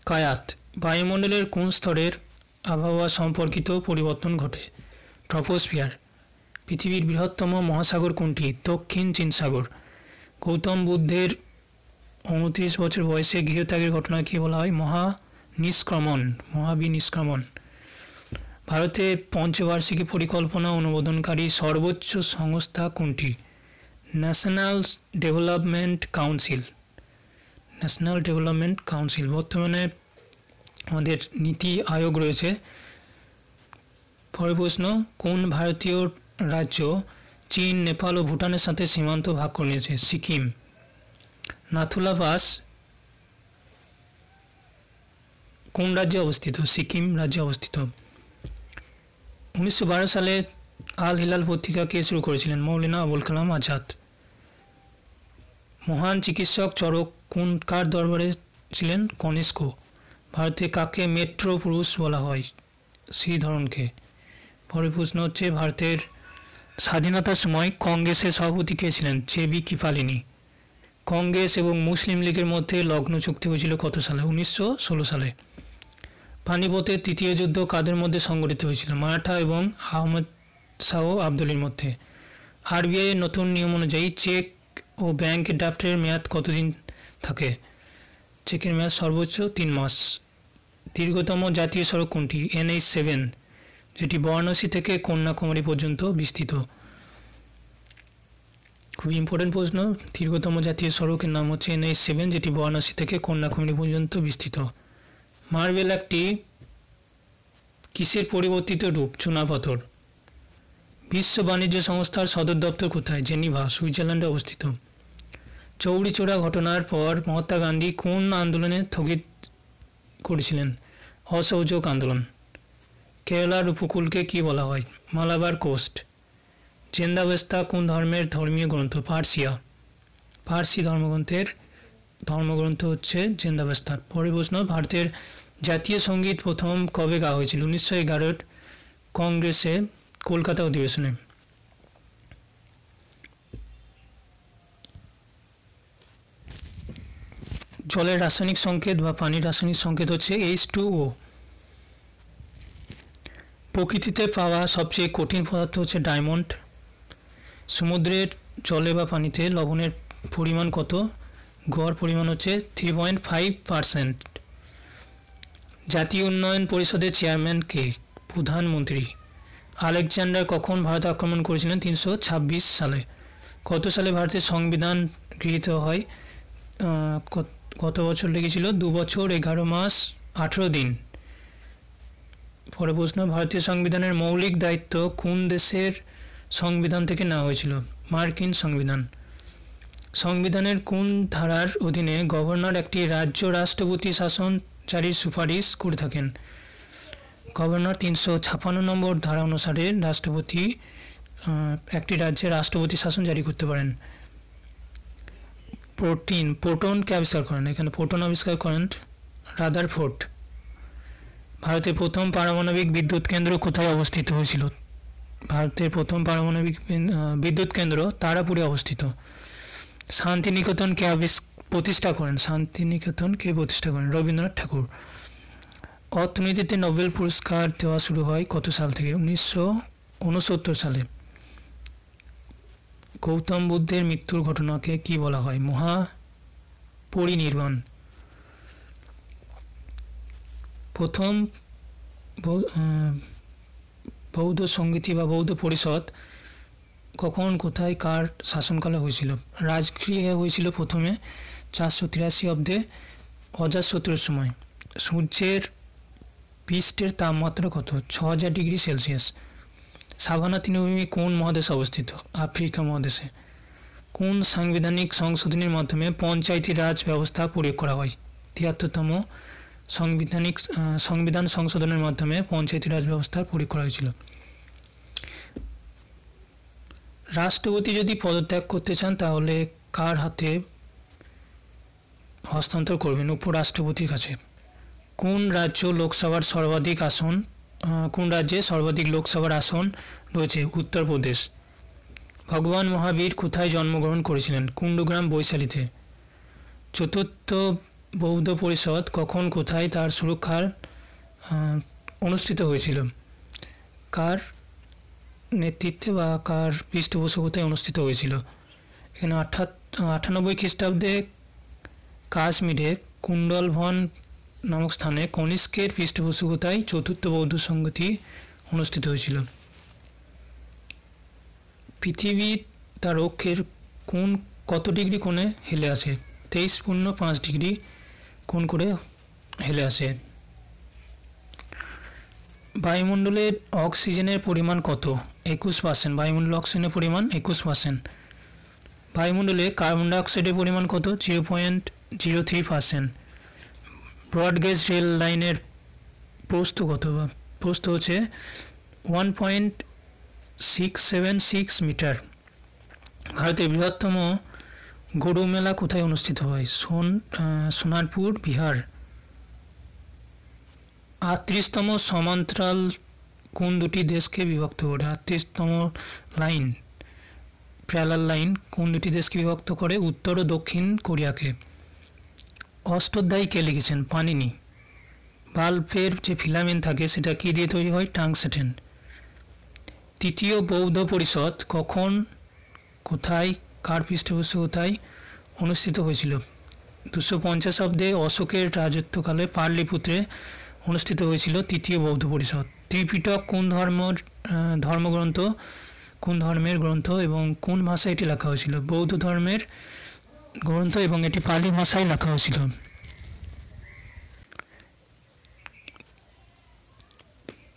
কায়াত। বায়ুমণ্ডলের কোন স্তরের আবহাওয়া সম্পর্কিত পরিবর্তন ঘটে? ট্রপোস্ফিয়ার। পৃথিবীর বৃহত্তম মহাসাগর কোনটি? দক্ষিণ চীন সাগর। গৌতম বুদ্ধের 29 বছর বয়সে গৃহত্যাগের ঘটনাকে বলা হয় মহাবিনিষ্ক্রমণ। ভারতে পঞ্চবার্ষিকী পরিকল্পনা অনুমোদনকারী সর্বোচ্চ সংস্থা কোনটি? National development council. National development council. বর্তমানে আমাদের নীতি আয়োগ রয়েছে। পরের প্রশ্ন, কোন ভারতীয় রাজ্য চীন, নেপাল ও ভুটানের সাথে সীমান্ত ভাগ করে নিয়েছে? সিকিম। নাথুলা পাস কোন রাজ্যে অবস্থিত? সিকিম রাজ্যে অবস্থিত। 1912 সালে আল হিলাল পত্রিকা কে শুরু করেছিলেন? মৌলানা আবুল কালাম আজাদ। মহান চিকিৎসক চরক কার দরবারে ছিলেন? কনিষ্ক। ভারতে কাকে মেট্রো পুরুষ বলা হয়? শ্রীধরনকে। পরের প্রশ্ন হচ্ছে, ভারতের স্বাধীনতার সময় কংগ্রেসের সভাপতি কে ছিলেন? জে.বি. কৃপালিনী। কংগ্রেস এবং মুসলিম লীগের মধ্যে লগ্ন চুক্তি হয়েছিল কত সালে? 1916 সালে। পানিপথের তৃতীয় যুদ্ধ কাদের মধ্যে সংঘটিত হয়েছিল? মারাঠা এবং আহমদ শাহ আবদুল্লির মধ্যে। আরবিআই এর নতুন নিয়ম অনুযায়ী চেক ও ব্যাংক ড্রাফটের মেয়াদ কতদিন থাকে? চেকের মেয়াদ সর্বোচ্চ 3 মাস। দীর্ঘতম জাতীয় সড়ক কোনটি? NH7, যেটি বারাণসী থেকে কন্যাকুমারী পর্যন্ত বিস্তৃত। খুবই ইম্পর্টেন্ট প্রশ্ন। দীর্ঘতম জাতীয় সড়কের নাম হচ্ছে NH7, যেটি বারাণসী থেকে কন্যাকুমারী পর্যন্ত বিস্তৃত। মার্বেল একটি কিসের পরিবর্তিত রূপ? চুনাপাথর। বিশ্ব বাণিজ্য সংস্থার সদর দপ্তর কোথায়? জেনিভা, সুইজারল্যান্ডে অবস্থিত। চৌরিচৌরা ঘটনার পর মহাত্মা গান্ধী কোন আন্দোলনে স্থগিত করেছিলেন? অসহযোগ আন্দোলন। কেরালার উপকূলকে কি বলা হয়? মালাবার কোস্ট। জেন্দাবেস্তা কোন ধর্মের ধর্মীয় গ্রন্থ? পার্সিয়া। পার্সি ধর্মগ্রন্থ হচ্ছে জেন্দাবেস্তা। পরের প্রশ্ন, ভারতের জাতীয় সঙ্গীত প্রথম কবে গাওয়া হয়েছিল? 1911 কংগ্রেসে কলকাতা অধিবেশনে। জলের রাসায়নিক সংকেত বা পানির রাসায়নিক সংকেত হচ্ছে H2O। প্রকৃতিতে পাওয়া সবচেয়ে কঠিন পদার্থ হচ্ছে ডায়মন্ড। সমুদ্রের জলে বা পানিতে লবণের পরিমাণ কত? গড় পরিমাণ হচ্ছে 3.5%। জাতীয় উন্নয়ন পরিষদের চেয়ারম্যান কে? প্রধানমন্ত্রী। আলেকজান্ডার কখন ভারত আক্রমণ করেছিলেন? 326 সালে। কত সালে ভারতের সংবিধান গৃহীত হয়? কত বছর লেগেছিল? 2 বছর 11 মাস 18 দিন। পরে প্রশ্ন, ভারতীয় সংবিধানের মৌলিক দায়িত্ব কোন দেশের সংবিধান থেকে নেওয়া হয়েছিল? মার্কিন সংবিধান। সংবিধানের কোন ধারার অধীনে গভর্নর একটি রাজ্য রাষ্ট্রপতি শাসন জারির সুপারিশ করে থাকেন? গভর্নর 356 নম্বর ধারা অনুসারে রাষ্ট্রপতি একটি রাজ্যে রাষ্ট্রপতি শাসন জারি করতে পারেন। প্রোটনকে আবিষ্কার করেন, এখানে প্রোটন আবিষ্কার করেন রাদারফোর্ড। ভারতের প্রথম পারমাণবিক বিদ্যুৎ কেন্দ্র কোথায় অবস্থিত হয়েছিল? ভারতের প্রথম পারমাণবিক বিদ্যুৎ কেন্দ্র তারাপুরে অবস্থিত। শান্তিনিকেতন কে প্রতিষ্ঠা করেন? শান্তিনিকেতন কে প্রতিষ্ঠা করেন? রবীন্দ্রনাথ ঠাকুর। অর্থনীতিতে নোবেল পুরস্কার দেওয়া শুরু হয় কত সাল থেকে? 1969 সালে। গৌতম বুদ্ধের মৃত্যুর ঘটনাকে কি বলা হয়? মহাপরিনির্বাণ। প্রথম বৌদ্ধ সংগীতি বা বৌদ্ধ পরিষদ কখন কোথায় কার শাসনকালে হয়েছিল? রাজগৃহে হয়েছিল প্রথমে 483 অব্দে অজাতশত্রুর সময়। সূর্যের পৃষ্ঠের তাপমাত্রা কত? 6000 ডিগ্রি সেলসিয়াস। সাভানা তৃণভূমি কোন মহাদেশে অবস্থিত? আফ্রিকা মহাদেশে। কোন সাংবিধানিক সংশোধনীর মাধ্যমে পঞ্চায়েতি রাজ ব্যবস্থা প্রয়োগ করা হয়? 73তম সংবিধান সংশোধনের মাধ্যমে পঞ্চায়েতি রাজ ব্যবস্থা প্রয়োগ করা হয়েছিল। রাষ্ট্রপতি যদি পদত্যাগ করতে চান তাহলে কার হাতে হস্তান্তর করবেন? উপরাষ্ট্রপতির কাছে। কোন রাজ্যে সর্বাধিক লোকসভার আসন রয়েছে? উত্তরপ্রদেশ। ভগবান মহাবীর কোথায় জন্মগ্রহণ করেছিলেন? কুণ্ডগ্রাম, বৈশালীতে। চতুর্থ বৌদ্ধ পরিষদ কখন কোথায় তার সুরক্ষার অনুষ্ঠিত হয়েছিল? কার নেতৃত্বে বা কার পৃষ্ঠপোষকতায় অনুষ্ঠিত হয়েছিল? এখানে 98 খ্রিস্টাব্দে কাশ্মীরে কুণ্ডলভন নামক স্থানে কনিষ্কের পৃষ্ঠপোষকতায় চতুর্থ বৌদ্ধ সংগতি অনুষ্ঠিত হয়েছিল। পৃথিবী তার অক্ষের কত ডিগ্রি কোণে হেলে আসে? 23.5 ডিগ্রি কোণ করে হেলে আসে। বায়ুমণ্ডলের অক্সিজেনের পরিমাণ কত? 21%। বায়ুমণ্ডলের অক্সিজেনের পরিমাণ 21%। বায়ুমণ্ডলে কার্বন ডাইঅক্সাইডের পরিমাণ কত? 0.03%। ব্রডগেজ রেল লাইনের প্রস্থ কত? প্রস্থ হচ্ছে 1.676 মিটার। ভারতের বৃহত্তম গরু মেলা কোথায় অনুষ্ঠিত হয়? সোনারপুর, বিহার। 38তম সমান্তরাল কোন দুটি দেশকে বিভক্ত করে? 38তম লাইন, প্যারালাল লাইন কোন দুটি দেশকে বিভক্ত করে? উত্তর ও দক্ষিণ কোরিয়াকে। অষ্টাধ্যায়ী কে লিখেছেন? পানিনি। বাল্বের যে ফিলামেন্ট থাকে সেটা কি দিয়ে তৈরি হয়? টাংস্টেন। তৃতীয় বৌদ্ধ পরিষদ কখন কোথায় কার পৃষ্ঠপোষকতায় অনুষ্ঠিত হয়েছিল? 250 অব্দে অশোকের রাজত্বকালে পাটলিপুত্রে অনুষ্ঠিত হয়েছিল তৃতীয় বৌদ্ধ পরিষদ। ত্রিপিটক কোন ধর্মের গ্রন্থ এবং কোন ভাষায় এটি লেখা হয়েছিল? বৌদ্ধ ধর্মের গ্রন্থ এবং এটি পালি ভাষায় লেখা হয়েছিল।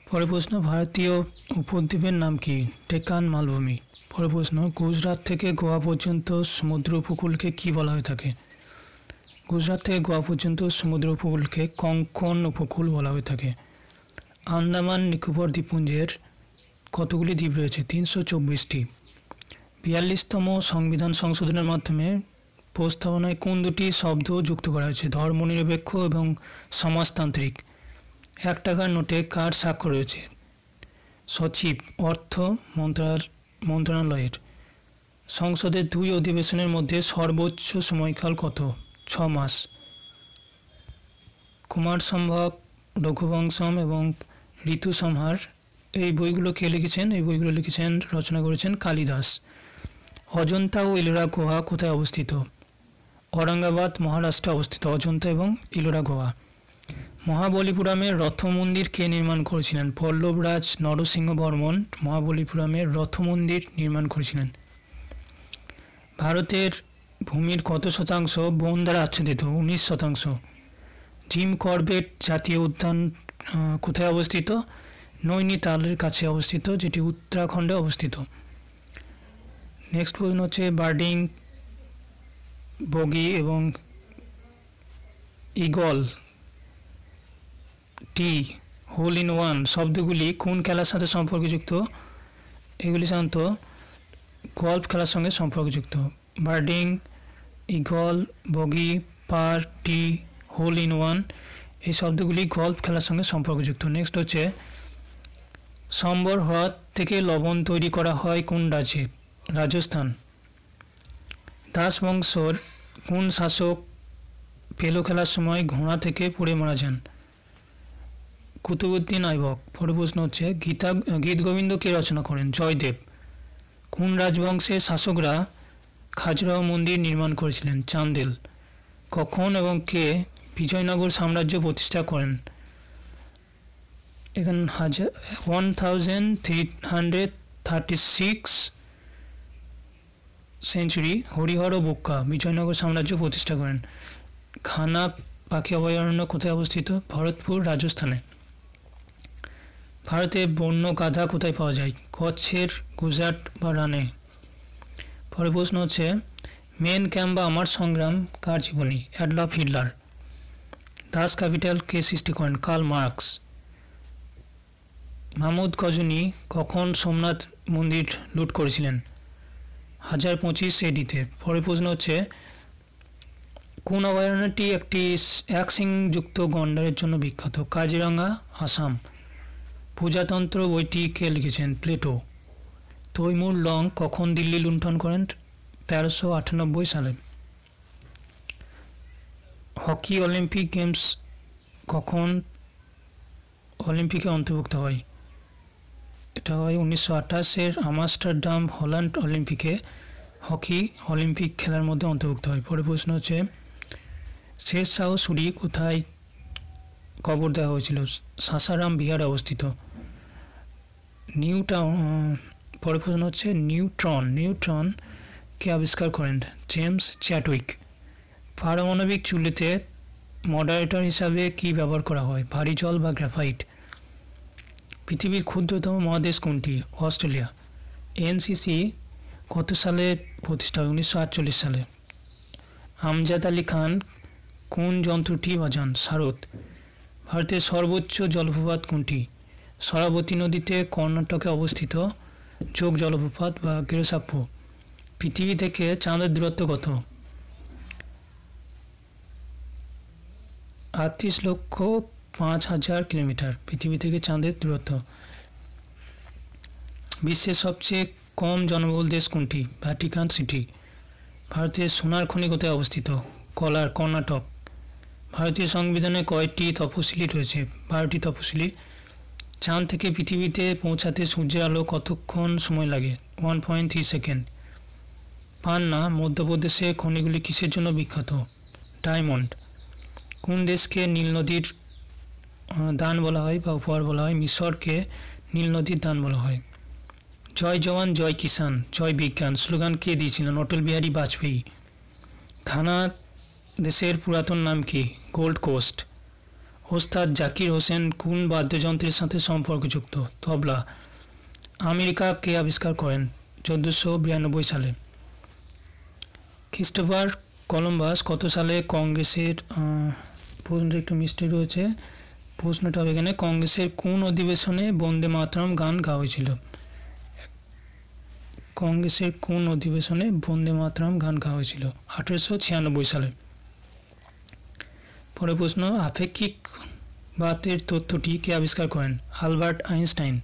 পরের প্রশ্ন, ভারতীয় উপদ্বীপের নাম কি? ডেকান মালভূমি। পরের প্রশ্ন, গুজরাট থেকে গোয়া পর্যন্ত সমুদ্র উপকূলকে কি বলা হয়ে থাকে? গুজরাট থেকে গোয়া পর্যন্ত সমুদ্র উপকূলকে কঙ্কন উপকূল বলা হয়ে থাকে। আন্দামান নিকোবর দ্বীপপুঞ্জের কতগুলি দ্বীপ রয়েছে? 324টি। 42তম সংবিধান সংশোধনের মাধ্যমে প্রস্তাবনায় কোন দুটি শব্দ যুক্ত করা হয়েছে? ধর্মনিরপেক্ষ এবং সমাজতান্ত্রিক। 1 টাকার নোটে কার স্বাক্ষর রয়েছে? সচিব, অর্থ মন্ত্রণালয়ের। সংসদের 2 অধিবেশনের মধ্যে সর্বোচ্চ সময়কাল কত? 6 মাস। কুমার সম্ভব, রঘুবংশম এবং ঋতুসংহার এই বইগুলো কে লিখেছেন? এই বইগুলো রচনা করেছেন কালিদাস। অজন্তা ও এলোরা গুহা কোথায় অবস্থিত? औरंगाबाद महाराष्ट्र अवस्थित अजंता एवं इलोरा गुहा। महाबलीपुरमेर रथ मंदिर के निर्माण करेছিলেন? पल्लवराज नरसिंह बर्मन महाबलीपुरमेर रथ मंदिर निर्माण करेছিলেন। भारतेर भूमिर कत शतांश वन द्वारा आच्छादित? 19%। जिम करबेट जातीय उद्यान कोথায় अवस्थित? नैनीतालेर काছে अवस्थित, जेटी उत्तराखंडे अवस्थित। नेक्स्ट प्रश्न হচ্ছে বার্ডিং, বগি এবং eagle tee hole in one শব্দগুলি কোন খেলার সাথে সম্পর্কযুক্ত? এগুলি সাধারণত গল্ফ খেলার সঙ্গে সম্পর্কযুক্ত। Birdie, eagle, bogey, par, tee, hole in one এই শব্দগুলি গল্ফ খেলার সঙ্গে সম্পর্কযুক্ত। নেক্সট হচ্ছে সম্বর হ্রদ থেকে লবণ তৈরি করা হয় কোন রাজ্যে? রাজস্থান। দাস বংশর কোন শাসক পেলো খেলার সময় ঘোড়া থেকে পড়ে মারা যান? কুতুবউদ্দিন আইবক। পরের প্রশ্ন হচ্ছে গীত গোবিন্দ কে রচনা করেন? জয়দেব। কোন রাজবংশের শাসকরা খাজুরাহ মন্দির নির্মাণ করেছিলেন? চান্দেল। কখন এবং কে বিজয়নগর সাম্রাজ্য প্রতিষ্ঠা করেন? এখানে 1336 সেঞ্চুরি হরিহর বুক্কা বিজয়নগর সাম্রাজ্য প্রতিষ্ঠা করেন। খানা পাখি অভয়ারণ্য কোথায় অবস্থিত? ভরতপুর, রাজস্থানে। ভারতে বন্য গাধা কোথায় পাওয়া যায়? কচ্ছের গুজরাট বা রানে। পরের প্রশ্ন হচ্ছে মেন ক্যাম্প বা আমার সংগ্রাম কার জীবনী? Adolf Hitler. দাস ক্যাপিটাল কে সৃষ্টি করেন? Karl Marx. মাহমুদ গজনী কখন সোমনাথ মন্দির লুট করেছিলেন? 1025 এডিতে। পরের প্রশ্ন হচ্ছে কোন অভয়ারণ্যটি একটি এক সিংযুক্ত গন্ডারের জন্য বিখ্যাত? কাজিরাঙ্গা, আসাম। প্রজাতন্ত্র বইটি কে লিখেছেন? প্লেটো। তৈমুর লং কখন দিল্লি লুণ্ঠন করেন? 1398 সালে। হকি অলিম্পিক গেমস কখন অলিম্পিকে অন্তর্ভুক্ত হয়? এটা হয় 1928-এর আমস্টারডাম হল্যান্ড অলিম্পিকে হকি অলিম্পিক খেলার মধ্যে অন্তর্ভুক্ত হয়। পরের প্রশ্ন হচ্ছে শের শাহ সুরি কোথায় কবর দেওয়া হয়েছিল? সাসারাম বিহারে অবস্থিত। পরের প্রশ্ন হচ্ছে নিউট্রন কে আবিষ্কার করেন? James Chadwick. পারমাণবিক চুল্লিতে মডারেটর হিসাবে কি ব্যবহার করা হয়? ভারী জল বা গ্রাফাইট। পৃথিবীর ক্ষুদ্রতম মহাদেশ কোনটি? অস্ট্রেলিয়া। এনসিসি কত সালে প্রতিষ্ঠা হয়? 1948 সালে। আমজাদ আলী খান কোন যন্ত্রটি বাজান? সারদ। ভারতের সর্বোচ্চ জলপ্রপাত কোনটি? সরাবতী নদীতে কর্ণাটকে অবস্থিত যোগ জলপ্রপাত বা গিরসাপ্পু। পৃথিবী থেকে চাঁদের দূরত্ব কত? 38,05,000 কিলোমিটার পৃথিবী থেকে চাঁদের দূরত্ব। বিশ্বের সবচেয়ে কম জনবহুল দেশ কোনটি? Vatican city. ভারতের সোনার খনি কোথায় অবস্থিত? কর্ণাটক। ভারতীয় সংবিধানে কয়টি তপশিলি রয়েছে? 12টি তপশিলি। চাঁদ থেকে পৃথিবীতে পৌঁছাতে সূর্যের আলো কতক্ষণ সময় লাগে? 1.3 সেকেন্ড। পান্না মধ্যপ্রদেশে খনিগুলি কিসের জন্য বিখ্যাত? ডায়মন্ড। কোন দেশকে নীল নদীর দান বলা হয় বা উপহার বলা হয়? মিশরকে নীল নদীর দান বলা হয়। জয় জওয়ান জয় কিষান জয় বিজ্ঞান স্লোগান কে দিয়েছিলেন? অটল বিহারী বাজপেয়ী। ঘানা দেশের পুরাতন নাম কি? Gold Coast. ওস্তাদ জাকির হোসেন কোন বাদ্যযন্ত্রের সাথে সম্পর্কযুক্ত? তবলা। আমেরিকা কে আবিষ্কার করেন? 1492 সালে। ক্রিস্টোফার কলম্বাস কত সালে কংগ্রেসের প্রশ্নটা একটু মিস্টেক রয়েছে, প্রশ্নটা হবে এখানে কংগ্রেসের কোন অধিবেশনে বন্দে মাতরম গান গাওয়া হয়েছিল? কংগ্রেসের কোন অধিবেশনে বন্দে মাতরম গান গাওয়া হয়েছিল? 1896 সালে। পরের প্রশ্ন আপেক্ষিকবাদের তত্ত্বটি কে আবিষ্কার করেন? Albert Einstein.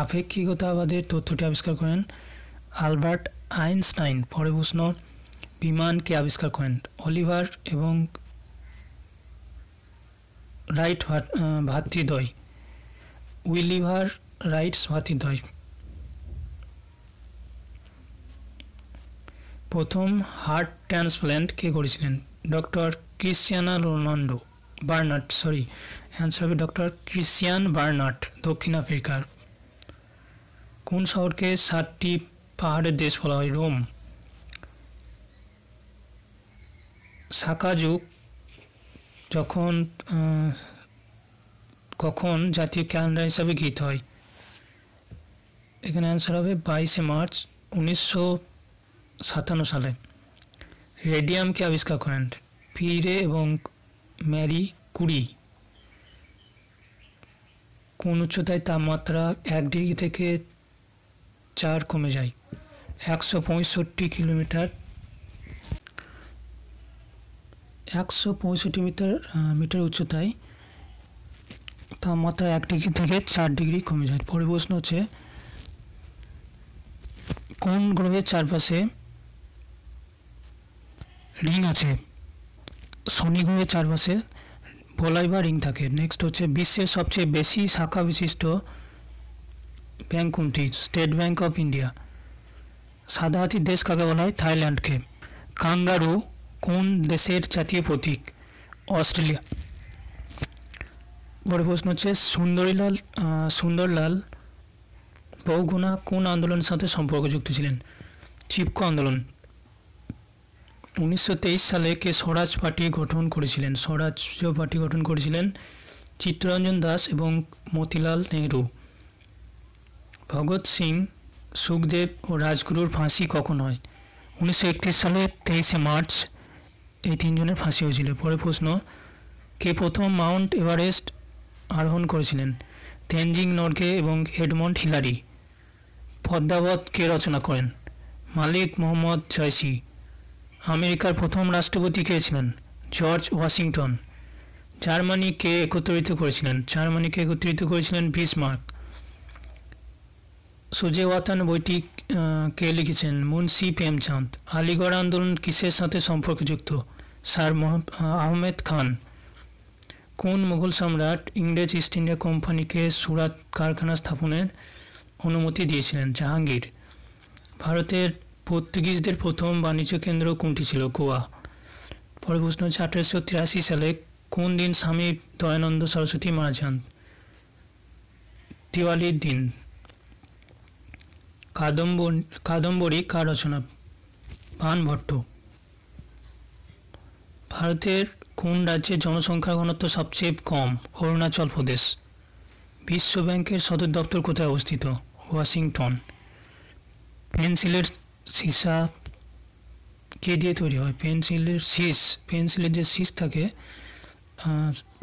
আপেক্ষিকতাবাদের তত্ত্বটি আবিষ্কার করেন আলবার্ট আইনস্টাইন। পরের প্রশ্ন বিমান কে আবিষ্কার করেন? অলিভার এবং রাইট ভ্রাতৃদ্বয়। উইলিভার রাইটস ভ্রাতৃদ্বয়। প্রথম হার্ট ট্রান্সপ্ল্যান্ট কে করেছিলেন? Doctor Christiana Ronaldo Bernard, answer হবে ডক্টর ক্রিশ্চিয়ান বার্নার্ড, দক্ষিণ আফ্রিকার। কোন শহরকে 7টি পাহাড়ের দেশ বলা হয়? রোম। সাকা যুগ কখন জাতীয় ক্যালেন্ডার হিসাবে গৃহীত হয়? এখানে অ্যান্সার হবে 22শে মার্চ 1957 সালে। রেডিয়ামকে আবিষ্কার করেন? পিরে এবং ম্যারি কুরি। কোন উচ্চতায় তাপমাত্রা 1 ডিগ্রি থেকে 4 কমে যায়? 165 কিলোমিটার 165 মিটার উচ্চতায় তাপমাত্রা 1 ডিগ্রি থেকে 4 ডিগ্রি কমে যায়। পরের প্রশ্ন হচ্ছে কোন গ্রহের চারপাশে রিং আছে? শনি গ্রহের চারপাশে বলয় বা রিং থাকে। নেক্সট হচ্ছে বিশ্বের সবচেয়ে বেশি শাখা বিশিষ্ট ব্যাংক কোনটি? State bank of India. সাদা হাতির দেশ কাকে বলা হয়? থাইল্যান্ডকে। কাঙ্গারু কোন দেশের জাতীয় প্রতীক? অস্ট্রেলিয়া। বড় প্রশ্ন হচ্ছে সুন্দরলাল বহুগুণা কোন আন্দোলনের সাথে সম্পর্কযুক্ত ছিলেন? চিপকো আন্দোলন। 1923 সালে কে স্বরাজ পার্টি গঠন করেছিলেন? চিত্তরঞ্জন দাস এবং মতিলাল নেহরু। ভগৎ সিং, সুখদেব ও রাজগুরুর ফাঁসি কখন হয়? 1931 সালে 23শে মার্চ এই 3 জনের ফাঁসি হয়েছিল। পরের প্রশ্ন কে প্রথম মাউন্ট এভারেস্ট আরোহণ করেছিলেন? তেনজিং নরগে এবং এডমন্ড হিলারি। পদ্মাবত কে রচনা করেন? মালিক মোহাম্মদ জয়সি। আমেরিকার প্রথম রাষ্ট্রপতি কে ছিলেন? George Washington. জার্মানিকে একত্রিত করেছিলেন বিসমার্ক। সুজেওয়াতান বইটি কে লিখেছেন? মুন্সি প্রেমচাঁদ। আলিগড় আন্দোলন কিসের সাথে সম্পর্কযুক্ত? স্যার আহমেদ খান। কোন মুঘল সম্রাট ইংরেজ ইস্ট ইন্ডিয়া কোম্পানিকে সুরাত কারখানা স্থাপনের অনুমতি দিয়েছিলেন? জাহাঙ্গীর। ভারতের পর্তুগিজদের প্রথম বাণিজ্য কেন্দ্র কোনটি ছিল? গোয়া। পরের প্রশ্ন হচ্ছে 1883 সালে কোন দিন স্বামী দয়ানন্দ সরস্বতী মারা যান? দিওয়ালির দিন। কাদম্বরী কার রচনা? বাণভট্ট। ভারতের কোন রাজ্যের জনসংখ্যার ঘনত্ব সবচেয়ে কম? অরুণাচল প্রদেশ। বিশ্ব ব্যাংকের সদর দপ্তর কোথায় অবস্থিত? ওয়াশিংটন। পেন্সিলের সীসা কে দিয়ে তৈরি হয়? পেন্সিলের যে শীষ থাকে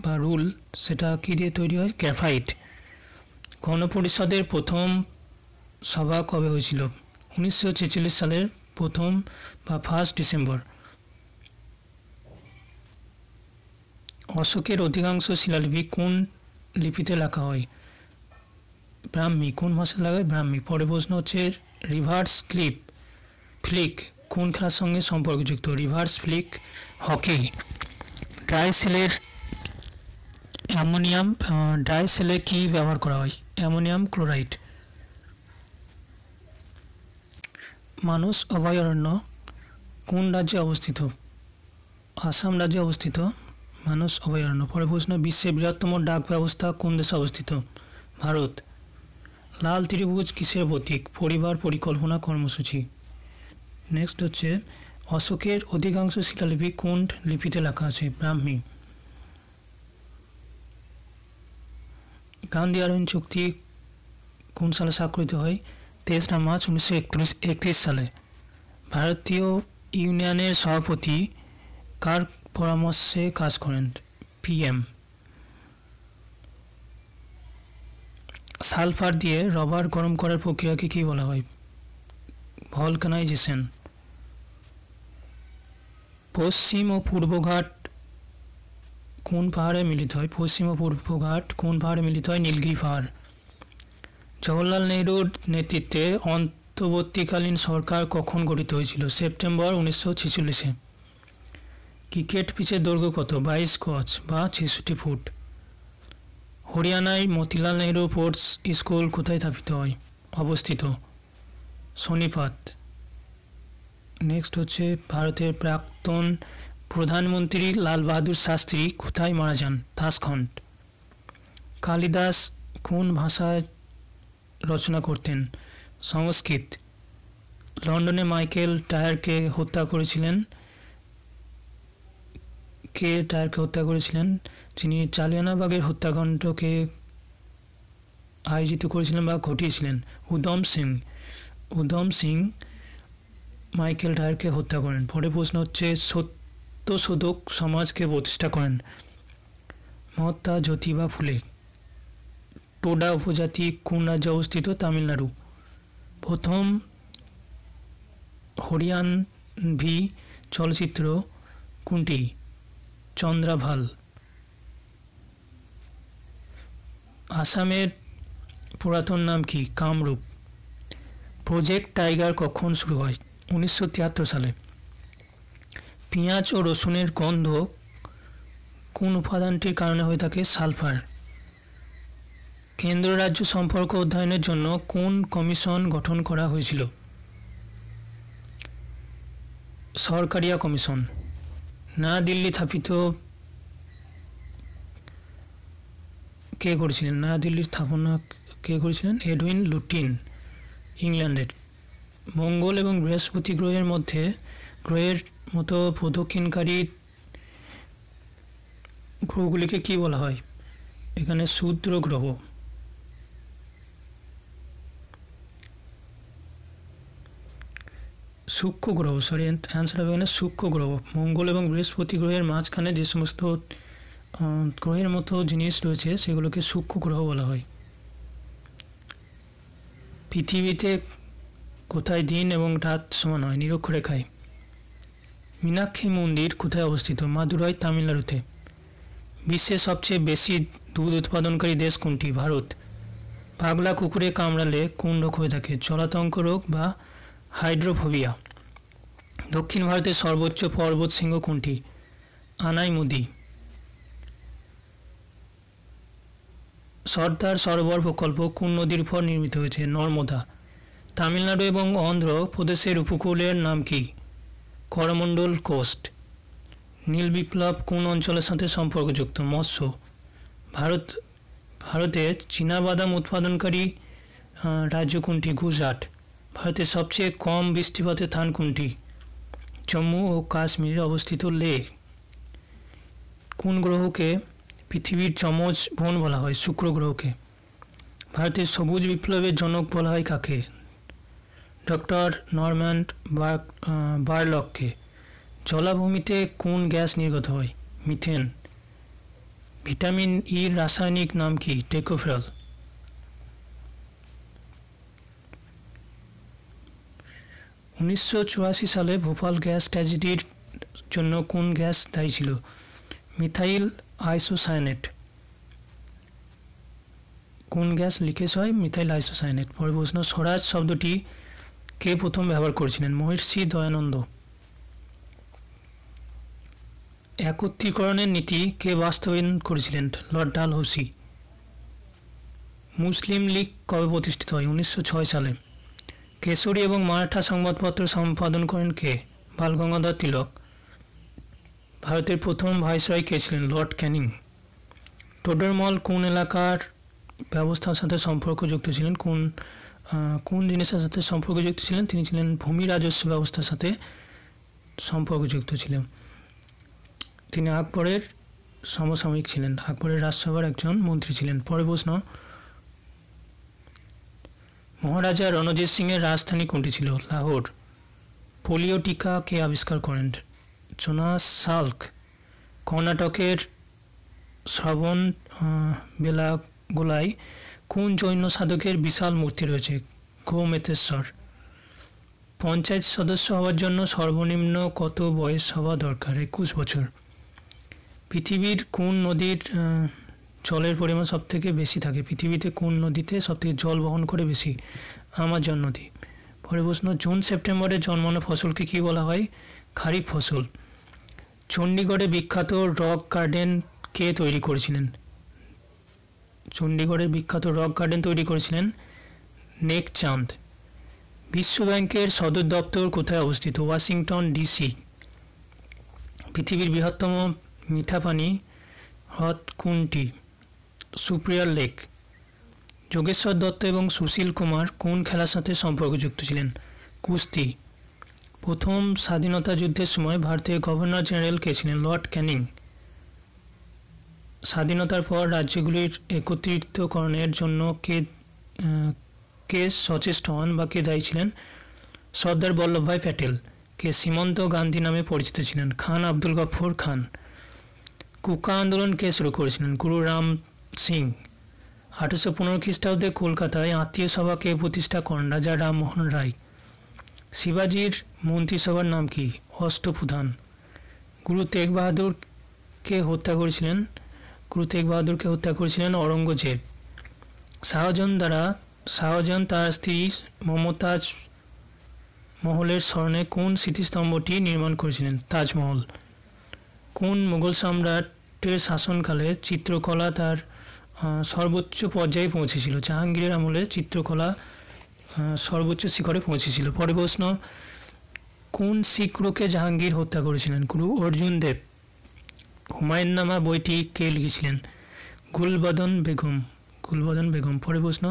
বা রুল, সেটা কী দিয়ে তৈরি হয়? গ্রাফাইট। গণপরিষদের প্রথম সভা কবে হয়েছিল? 1946 সালের 1 ডিসেম্বর। অশোকের অধিকাংশ শিলালিপি কোন লিপিতে লেখা হয়? ব্রাহ্মী। কোন ভাষায় লেখা হয়? ব্রাহ্মী। পরের প্রশ্ন হচ্ছে রিভার্স ফ্লিক কোন খেলার সঙ্গে সম্পর্কযুক্ত? Reverse Flick hockey. ড্রাই সেলে কি ব্যবহার করা হয়? Ammonium chloride. মানস অভয়ারণ্য কোন রাজ্যে অবস্থিত? আসাম রাজ্যে অবস্থিত মানস অভয়ারণ্য। পরের প্রশ্ন বিশ্বের বৃহত্তম ডাক ব্যবস্থা কোন দেশে অবস্থিত? ভারত। লাল ত্রিভুজ কিসের প্রতীক? পরিবার পরিকল্পনা কর্মসূচি। নেক্সট হচ্ছে অশোকের অধিকাংশ শিলালিপি কোন লিপিতে লেখা আছে? ব্রাহ্মী। গান্ধী আরোহণ চুক্তি কোন সালে স্বাক্ষরিত হয়? 23 মার্চ 1931 সালে। ভারতীয় ইউনিয়নের সভাপতি কার পরামর্শে কাজ করেন? PM। সালফার দিয়ে রবার গরম করার প্রক্রিয়াকে কী বলা হয়? ভলকানাইজেশন। পশ্চিম ও পূর্বঘাট কোন পাহাড়ে মিলিত হয়? নীলগিরি পাহাড়। জওহরলাল নেহরুর নেতৃত্বে অন্তর্বর্তীকালীন সরকার কখন গঠিত হয়েছিল? সেপ্টেম্বর 1946-এ। ক্রিকেট পিচের দৈর্ঘ্য কত? 22 গজ বা 66 ফুট। হরিয়ানায় মতিলাল নেহরু স্পোর্টস স্কুল কোথায় অবস্থিত? সোনিপত। নেক্সট হচ্ছে ভারতের প্রাক্তন প্রধানমন্ত্রী লাল বাহাদুর শাস্ত্রী কোথায় মারা যান? তাশখন্ড। কালিদাস কোন ভাষায় রচনা করতেন? সংস্কৃত। লন্ডনে মাইকেল টায়ারকে হত্যা করেছিলেন যিনি জালিয়ানবাগের হত্যাকাণ্ডকে আয়োজিত করেছিলেন বা ঘটিয়েছিলেন? উধম সিং মাইকেল টায়ারকে হত্যা করেন। পরের প্রশ্ন হচ্ছে সত্যশোধক সমাজকে প্রতিষ্ঠা করেন? মহাত্মা জ্যোতিবা ফুলে। টোডা উপজাতি কোন রাজ্যে অবস্থিত? তামিলনাড়ু। প্রথম হরিয়ানভি চলচ্চিত্র কোনটি? চন্দ্রাভাল। আসামের পুরাতন নাম কি? কামরূপ। প্রজেক্ট টাইগার কখন শুরু হয়? 1973 সালে। পেঁয়াজ ও রসুনের গন্ধ কোন উপাদানটির কারণে হয়ে থাকে? সালফার। কেন্দ্র রাজ্য সম্পর্ক অধ্যয়নের জন্য কোন কমিশন গঠন করা হয়েছিল? সরকারিয়া কমিশন। নয়াদিল্লি স্থাপিত কে করেছিলেন? নয়াদিল্লির স্থাপনা কে করেছিলেন? এডউইন লুটিন, ইংল্যান্ডের। মঙ্গল এবং বৃহস্পতি গ্রহের মতো প্রদক্ষিণকারী গ্রহগুলিকে কি বলা হয়? এখানে ক্ষুদ্র গ্রহ। সূক্ষ্ম গ্রহ, অ্যান্সার হবে এখানে সূক্ষ্ম গ্রহ। মঙ্গল এবং বৃহস্পতি গ্রহের মাঝখানে যে সমস্ত গ্রহের মতো জিনিস রয়েছে সেগুলোকে সূক্ষ্ম গ্রহ বলা হয়। পৃথিবীতে কোথায় দিন এবং রাত সমান হয়? নিরক্ষরেখায়। মীনাক্ষী মন্দির কোথায় অবস্থিত? মাদুরাই, তামিলনাড়ুতে। বিশ্বের সবচেয়ে বেশি দুধ উৎপাদনকারী দেশ কোনটি? ভারত। পাগলা কুকুরে কামড়ালে কোন রোগ হয়ে থাকে? জলাতঙ্ক রোগ বা হাইড্রোফোবিয়া। দক্ষিণ ভারতের সর্বোচ্চ পর্বত শৃঙ্গ কোনটি? আনাইমুদি। সর্দার সরোবর প্রকল্প কোন নদীর উপর নির্মিত হয়েছে? নর্মদা। তামিলনাড়ু এবং অন্ধ্র প্রদেশের উপকূলের নাম কি? করমণ্ডল কোস্ট। নীল বিপ্লব কোন অঞ্চলের সাথে সম্পর্কযুক্ত? মৎস্য। ভারতে চীনাবাদাম উৎপাদনকারী রাজ্য কোনটি? গুজরাট। ভারতের সবচেয়ে কম বৃষ্টিপাতের স্থান কোনটি? জম্মু ও কাশ্মীরে অবস্থিত লেহ। কোন গ্রহকে পৃথিবীর যমজ বোন বলা হয়? শুক্র গ্রহকে। ভারতের সবুজ বিপ্লবের জনক বলা হয় কাকে? ডক্টর নরম্যান্ড বারলককে। জলাভূমিতে কোন গ্যাস নির্গত হয়? মিথেন। ভিটামিন ইর রাসায়নিক নাম কি? টেকোফেরল। উনিশশো সালে ভোপাল গ্যাস ট্র্যাজেডির জন্য কোন গ্যাস দায়ী ছিল? Methyl isocyanate. কোন গ্যাস লিকেজ হয়? Methyl isocyanate. পরের প্রশ্ন, স্বরাজ শব্দটি কে প্রথম ব্যবহার করেছিলেন? মহর্ষি দয়ানন্দ। একত্রীকরণের নীতি কে বাস্তবায়ন করেছিলেন? লর্ড ডালহৌসি। মুসলিম লীগ কবে প্রতিষ্ঠিত হয়? 1906 সালে। কেশরী এবং মারাঠা সংবাদপত্র সম্পাদন করেন কে? বালগঙ্গাধর তিলক। ভারতের প্রথম ভাইসরয় কে ছিলেন? লর্ড ক্যানিং। টোডরমল কোন এলাকার ব্যবস্থার সাথে সম্পর্কযুক্ত ছিলেন? কোন জিনিসের সাথে সম্পর্কযুক্ত ছিলেন? তিনি ছিলেন ভূমি রাজস্ব ব্যবস্থার সাথে সম্পর্কযুক্ত ছিলেন। তিনি আকবরের সমসাময়িক ছিলেন, আকবরের রাজসভার একজন মন্ত্রী ছিলেন। পরের প্রশ্ন, মহারাজা রণজিৎ সিংয়ের রাজধানী কোনটি ছিল? লাহোর। পোলিও টিকা কে আবিষ্কার করেন? Jonas Salk. কর্ণাটকের শ্রবণ বেলাগোলায় কোন জৈন সাধকের বিশাল মূর্তি রয়েছে? গোমেতেশ্বর। পঞ্চায়েত সদস্য হওয়ার জন্য সর্বনিম্ন কত বয়স হওয়া দরকার? 21 বছর। পৃথিবীর কোন নদীর জলের পরিমাণ সবথেকে বেশি থাকে? পৃথিবীতে কোন নদীতে সবথেকে জল বহন করে বেশি? আমাজন নদী। পরের প্রশ্ন, জুন সেপ্টেম্বরে জন্মানো ফসলকে কী বলা হয়? খারিফ ফসল। চণ্ডীগড়ে বিখ্যাত রক গার্ডেন কে তৈরি করেছিলেন? চণ্ডীগড়ের বিখ্যাত রক গার্ডেন তৈরি করেছিলেন নেক চাঁদ। বিশ্ব ব্যাংকের সদর দপ্তর কোথায় অবস্থিত? Washington DC. পৃথিবীর বৃহত্তম মিঠা পানি হ্রদ কোনটি? Superior lake. যোগেশ্বর দত্ত এবং সুশীল কুমার কোন খেলার সাথে সম্পর্কযুক্ত ছিলেন? কুস্তি। প্রথম স্বাধীনতা যুদ্ধের সময় ভারতের গভর্নর জেনারেল কে ছিলেন? লর্ড ক্যানিং। স্বাধীনতার পর রাজ্যগুলির একত্রিতকরণের জন্য কে সচেষ্ট হন বা কে দায়ী ছিলেন? সর্দার বল্লভভাই প্যাটেল। কে সীমন্ত গান্ধী নামে পরিচিত ছিলেন? খান আব্দুল গফর খান। কুকা আন্দোলন কে শুরু করেছিলেন? গুরু রাম সিং। 1815 খ্রিস্টাব্দে কলকাতায় আত্মীয় সভা কে প্রতিষ্ঠা করেন? রাজা রামমোহন রায়। শিবাজির মন্ত্রিসভার নাম কি? অষ্টপ্রধান। গুরু তেগ বাহাদুরকে হত্যা করেছিলেন? গুরু তেগ বাহাদুরকে হত্যা করেছিলেন অরঙ্গজেব। শাহজাহান তার স্ত্রী মমতাজ মহলের স্মরণে কোন স্মৃতিস্তম্ভটি নির্মাণ করেছিলেন? তাজমহল। কোন মুঘল সম্রাটের শাসনকালে চিত্রকলা তার সর্বোচ্চ পর্যায়ে পৌঁছেছিল? জাহাঙ্গীরের আমলে চিত্রকলা সর্বোচ্চ শিখরে পৌঁছেছিল। পরে প্রশ্ন, কোন শিখ গুরুকে জাহাঙ্গীর হত্যা করেছিলেন? গুরু অর্জুন দেব। হুমায়ুননামা বইটি কে লিখেছিলেন? গুলবদন বেগম। পরে প্রশ্ন,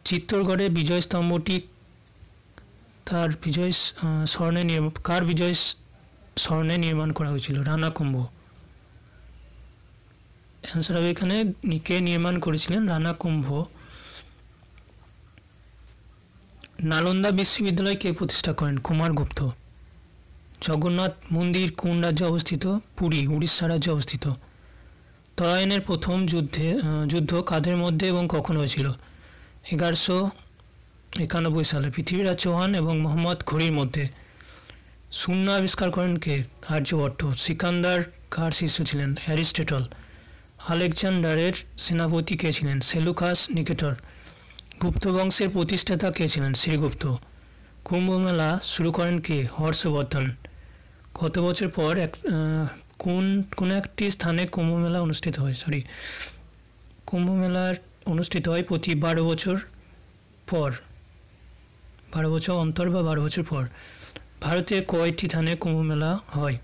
চিত্তরগড়ের বিজয় স্তম্ভটি কার বিজয় স্মরণে নির্মাণ করা হয়েছিল? রানা কুম্ভ। অ্যান্সার হবে এখানে কে নির্মাণ করেছিলেন? রানা কুম্ভ। নালন্দা বিশ্ববিদ্যালয় কে প্রতিষ্ঠা করেন? কুমারগুপ্ত। জগন্নাথ মন্দির কোন রাজ্যে অবস্থিত? পুরী, উড়িষ্যা রাজ্যে অবস্থিত। তরাইনের প্রথম যুদ্ধ কাদের মধ্যে এবং কখন হয়েছিল? 1191 সালে পৃথ্বীরাজ চৌহান এবং মোহাম্মদ ঘুরির মধ্যে। শূন্য আবিষ্কার করেন কে? আর্যভট্ট। সিকান্দার কার শিষ্য ছিলেন? অ্যারিস্টটল। আলেকজান্ডারের সেনাপতি কে ছিলেন? সেলুকাস নিকেটর। গুপ্ত বংশের প্রতিষ্ঠাতা কে ছিলেন? শ্রীগুপ্ত। কুম্ভমেলা শুরু করেন কে? হর্ষবর্ধন। কত বছর পর কোন একটি স্থানে কুম্ভমেলা অনুষ্ঠিত হয়? কুম্ভমেলার অনুষ্ঠিত হয় প্রতি 12 বছর পর, 12 বছর অন্তর বা 12 বছর পর। ভারতে কয়টি স্থানে কুম্ভমেলা হয়?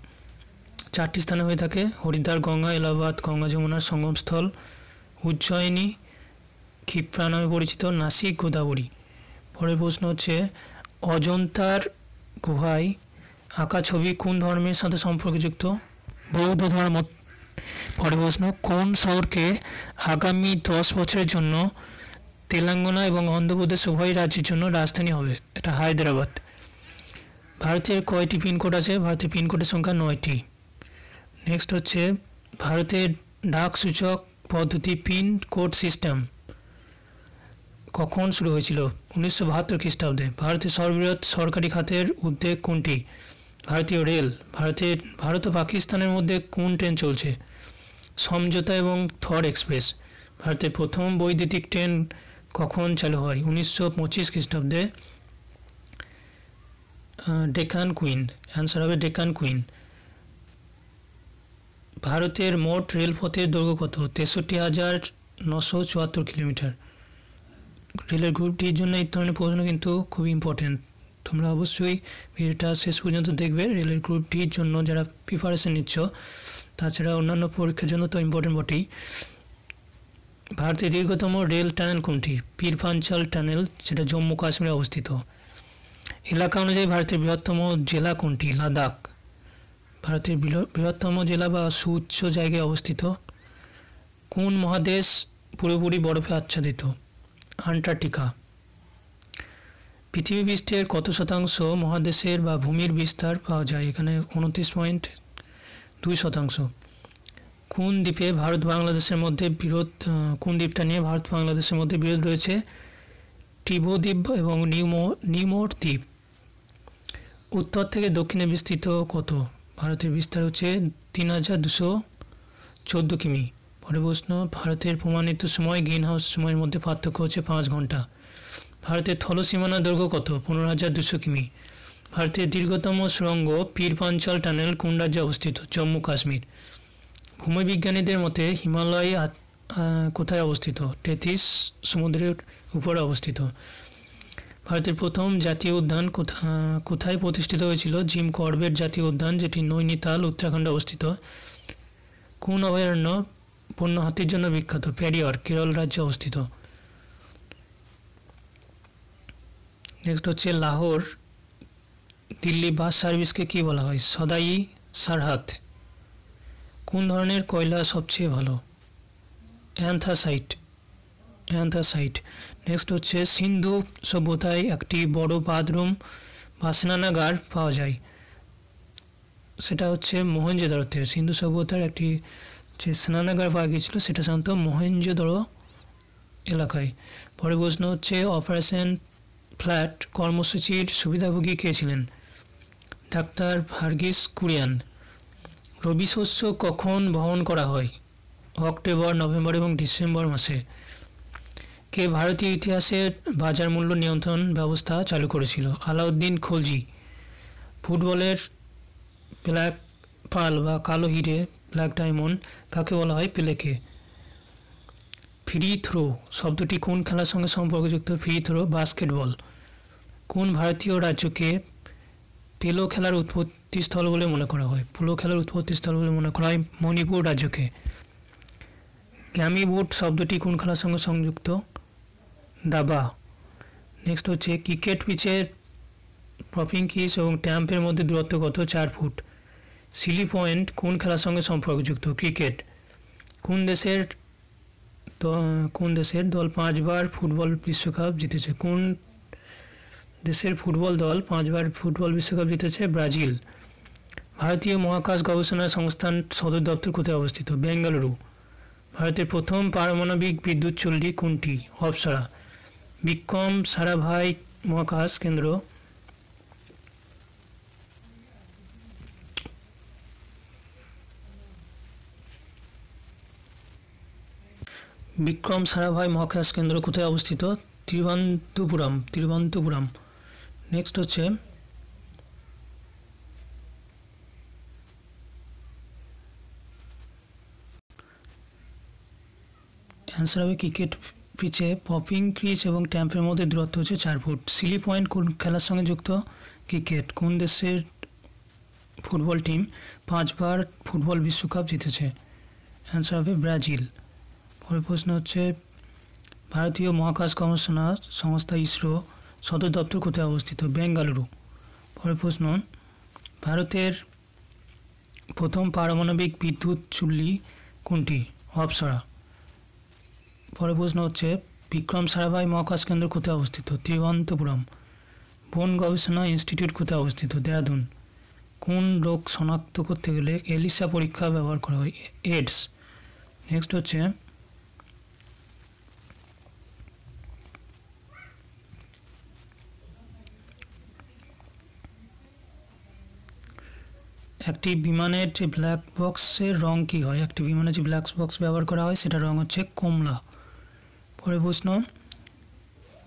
4টি স্থানে হয়ে থাকে। হরিদ্বার, গঙ্গা, এলাহাবাদ গঙ্গা যমুনার সঙ্গমস্থল, উজ্জয়িনী ক্ষিপ্রা নামে পরিচিত, নাসিক, গোদাবরী। পরের প্রশ্ন হচ্ছে, অজন্তার গুহায় আঁকা ছবি কোন ধর্মের সাথে সম্পর্কযুক্ত? বৌদ্ধ ধর্ম। পরের প্রশ্ন, কোন শহরকে আগামী 10 বছরের জন্য তেলেঙ্গানা এবং অন্ধ্রপ্রদেশ উভয় রাজ্যের জন্য রাজধানী হবে? এটা হায়দ্রাবাদ। ভারতের কয়টি পিনকোড আছে? ভারতের পিনকোডের সংখ্যা 9টি। নেক্সট হচ্ছে, ভারতের ডাক সূচক পদ্ধতি পিন কোড সিস্টেম কখন শুরু হয়েছিল? 1972 খ্রিস্টাব্দে। ভারতের সর্ববৃহৎ সরকারি খাতের উদ্যোগ কোনটি? ভারতীয় রেল। ভারত ও পাকিস্তানের মধ্যে কোন ট্রেন চলছে? সমঝোতা এবং থর এক্সপ্রেস। ভারতের প্রথম বৈদ্যুতিক ট্রেন কখন চালু হয়? 1925 খ্রিস্টাব্দে। ডেকান কুইন। অ্যান্সার হবে ডেকান কুইন। ভারতের মোট রেলপথের দৈর্ঘ্য কত? 63,974 কিলোমিটার। রেলের গ্রুপ ডির জন্য এই ধরনের প্রশ্ন কিন্তু খুব ইম্পর্টেন্ট। তোমরা অবশ্যই ভিডিওটা শেষ পর্যন্ত দেখবে। রেলের গ্রুপ ডির জন্য যারা প্রিপারেশন নিচ্ছ, তাছাড়া অন্যান্য পরীক্ষার জন্য তো ইম্পর্টেন্ট বটেই। ভারতের দীর্ঘতম রেল টানেল কোনটি? পীরপাঞ্চাল টানেল, যেটা জম্মু কাশ্মীরে অবস্থিত। এলাকা অনুযায়ী ভারতের বৃহত্তম জেলা কোনটি? লাদাখ। ভারতের বৃহত্তম জেলা বা সুউচ্চ জায়গায় অবস্থিত। কোন মহাদেশ পুরোপুরি বরফে আচ্ছাদিত? আন্টার্কটিকা। পৃথিবী পৃষ্ঠের কত শতাংশ মহাদেশের বা ভূমির বিস্তার পাওয়া যায়? এখানে 29.2%। কোন দ্বীপে ভারত বাংলাদেশের মধ্যে কোন দ্বীপটা নিয়ে ভারত বাংলাদেশের মধ্যে বিরোধ রয়েছে? টিবো দ্বীপ এবং নিউমোর দ্বীপ। উত্তর থেকে দক্ষিণে বিস্তৃত কত? ভারতের বিস্তার হচ্ছে 3,214 কিমি। পরের প্রশ্ন, ভারতের প্রমাণিত সময় গ্রিনহাউস সময়ের মধ্যে পার্থক্য হচ্ছে 5 ঘন্টা। ভারতের স্থলসীমানার দৈর্ঘ্য কত? 15,200 কিমি। ভারতের দীর্ঘতম সুড়ঙ্গ পীরপাঞ্চাল টানেল কোন রাজ্যে অবস্থিত? জম্মু কাশ্মীর। ভূমিবিজ্ঞানীদের মতে হিমালয় কোথায় অবস্থিত? 33 সমুদ্রের উপরে অবস্থিত। ভারতের প্রথম জাতীয় উদ্যান কোথায় প্রতিষ্ঠিত হয়েছিল? জিম করবেট জাতীয় উদ্যান, যেটি নৈনিতাল উত্তরাখণ্ডে অবস্থিত। কোন অভয়ারণ্য বন্য হাতির জন্য বিখ্যাত? পেরিয়ার, কেরল রাজ্যে অবস্থিত। নেক্সট হচ্ছে লাহোর দিল্লি বাস সার্ভিসকে কি বলা হয়? সদাই সারহাত। কোন ধরনের কয়লা সবচেয়ে ভালো? অ্যান্থ্রাসাইট। নেক্সট হচ্ছে সিন্ধু সভ্যতায় একটি বড় বাথরুম বা স্নানাগার পাওয়া যায়, সেটা হচ্ছে মহেঞ্জোদারোতে। সিন্ধু সভ্যতার একটি যে স্নানাগার পাওয়া গিয়েছিল সেটা সাধারণত মহেঞ্জোদারো এলাকায়। পরে প্রশ্ন হচ্ছে অপারেশন ফ্ল্যাট কর্মসূচির সুবিধাভোগী কে ছিলেন? ডাক্তার ভার্গিস কুরিয়ান। রবি শস্য কখন বহন করা হয়? অক্টোবর, নভেম্বর এবং ডিসেম্বর মাসে। কে ভারতীয় ইতিহাসে বাজার মূল্য নিয়ন্ত্রণ ব্যবস্থা চালু করেছিল? আলাউদ্দিন খলজি। ফুটবলের ব্ল্যাক পার্ল বা কালো হিরে, ব্ল্যাক ডায়মন্ড কাকে বলা হয়? পেলেকে। ফ্রি থ্রো শব্দটি কোন খেলার সঙ্গে সম্পর্কযুক্ত? Free throw basketball. কোন ভারতীয় রাজ্যকে পোলো খেলার উৎপত্তিস্থল বলে মনে করা হয়? পোলো খেলার উৎপত্তিস্থল বলে মনে করা হয় মণিপুর রাজ্যকে। গ্যামি বোট শব্দটি কোন খেলার সঙ্গে সংযুক্ত? দাবা। নেক্সট হচ্ছে ক্রিকেট পিচে পপিং ক্রিজ এবং ট্যাম্পের মধ্যে দূরত্ব কত? 4 ফুট। সিলি পয়েন্ট কোন খেলার সঙ্গে সম্পর্কযুক্ত? ক্রিকেট। কোন দেশের দল 5 বার ফুটবল বিশ্বকাপ জিতেছে? কোন দেশের ফুটবল দল 5 বার ফুটবল বিশ্বকাপ জিতেছে? ব্রাজিল। ভারতীয় মহাকাশ গবেষণা সংস্থান সদর দপ্তর কোথায় অবস্থিত? বেঙ্গালুরু। ভারতের প্রথম পারমাণবিক বিদ্যুৎ চুল্লি কোনটি? অপ্সরা। বিক্রম সারাভাই মহাকাশ কেন্দ্র কোথায় অবস্থিত? তিরুবনন্তপুরম। নেক্সট হচ্ছে অ্যান্সার হবে ক্রিকেট পিচে পপিং ক্রিজ এবং ট্যাম্পের মধ্যে দূরত্ব হচ্ছে 4 ফুট। সিলি পয়েন্ট কোন খেলার সঙ্গে যুক্ত? ক্রিকেট। কোন দেশের ফুটবল টিম 5 বার ফুটবল বিশ্বকাপ জিতেছে? অ্যান্সার হবে ব্রাজিল। পরের প্রশ্ন হচ্ছে ভারতীয় মহাকাশ গবেষণা সংস্থা ইসরো সদর দপ্তর কোথায় অবস্থিত? বেঙ্গালুরু। পরের প্রশ্ন ভারতের প্রথম পারমাণবিক বিদ্যুৎ চুল্লি কোনটি? অপ্সরা। পরের প্রশ্ন হচ্ছে বিক্রম সারাভাই মহাকাশ কেন্দ্র কোথায় অবস্থিত? তিরুবনন্তপুরম। বন গবেষণা ইনস্টিটিউট কোথায় অবস্থিত? দেরাদুন। কোন রোগ শনাক্ত করতে গেলে এলিসা পরীক্ষা ব্যবহার করা হয়? এইডস। নেক্সট হচ্ছে একটি বিমানের যে ব্ল্যাক বক্সের রং কী হয়? একটি বিমানে যে ব্ল্যাক বক্স ব্যবহার করা হয় সেটার রং হচ্ছে কমলা। পরের প্রশ্ন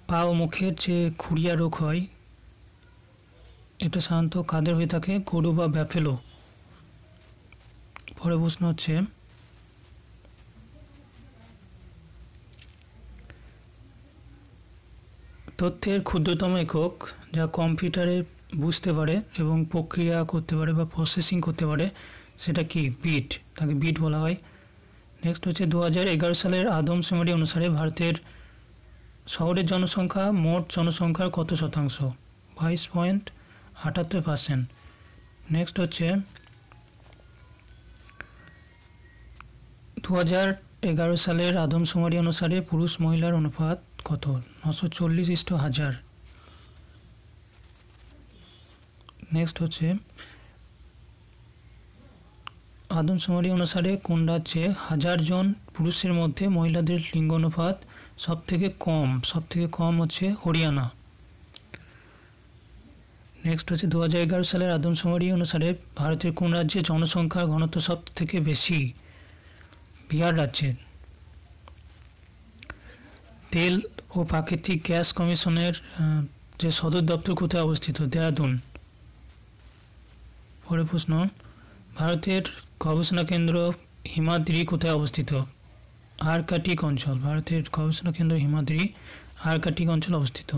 পা ও মুখের যে খুরিয়া রোগ হয় এটা সাধারণত কাদের হয়ে থাকে? গরু বা ব্যাফেলো। পরের প্রশ্ন হচ্ছে তথ্যের ক্ষুদ্রতম একক যা কম্পিউটারে বুঝতে পারে এবং প্রক্রিয়া করতে পারে বা প্রসেসিং করতে পারে সেটা কি? বিট। তাকে বিট বলা হয়। নেক্সট হচ্ছে 2011 সালের আদমশুমারি অনুসারে ভারতের শহরের জনসংখ্যা মোট জনসংখ্যার কত শতাংশ? 22.78%। নেক্সট হচ্ছে 2011 সালের আদমশুমারি অনুসারে পুরুষ মহিলার অনুপাত কত? 940:1000। নেক্সট হচ্ছে আদমশুমারি অনুসারে কোন রাজ্যে 1000 জন পুরুষের মধ্যে মহিলাদের লিঙ্গ অনুপাত সবথেকে কম হচ্ছে হরিয়ানা। নেক্সট হচ্ছে 2011 সালের আদমশুমারি অনুসারে ভারতের কোন রাজ্যে জনসংখ্যার ঘনত্ব সব থেকে বেশি? বিহার রাজ্যে। তেল ও প্রাকৃতিক গ্যাস কমিশনের যে সদর দপ্তর কোথায় অবস্থিত? দেরাদুন। পরের প্রশ্ন ভারতের গবেষণা কেন্দ্র হিমাদ্রি কোথায় অবস্থিত? আরকাটিক অঞ্চল। ভারতের গবেষণা কেন্দ্র হিমাদ্রি আরকাটিক অঞ্চল অবস্থিত।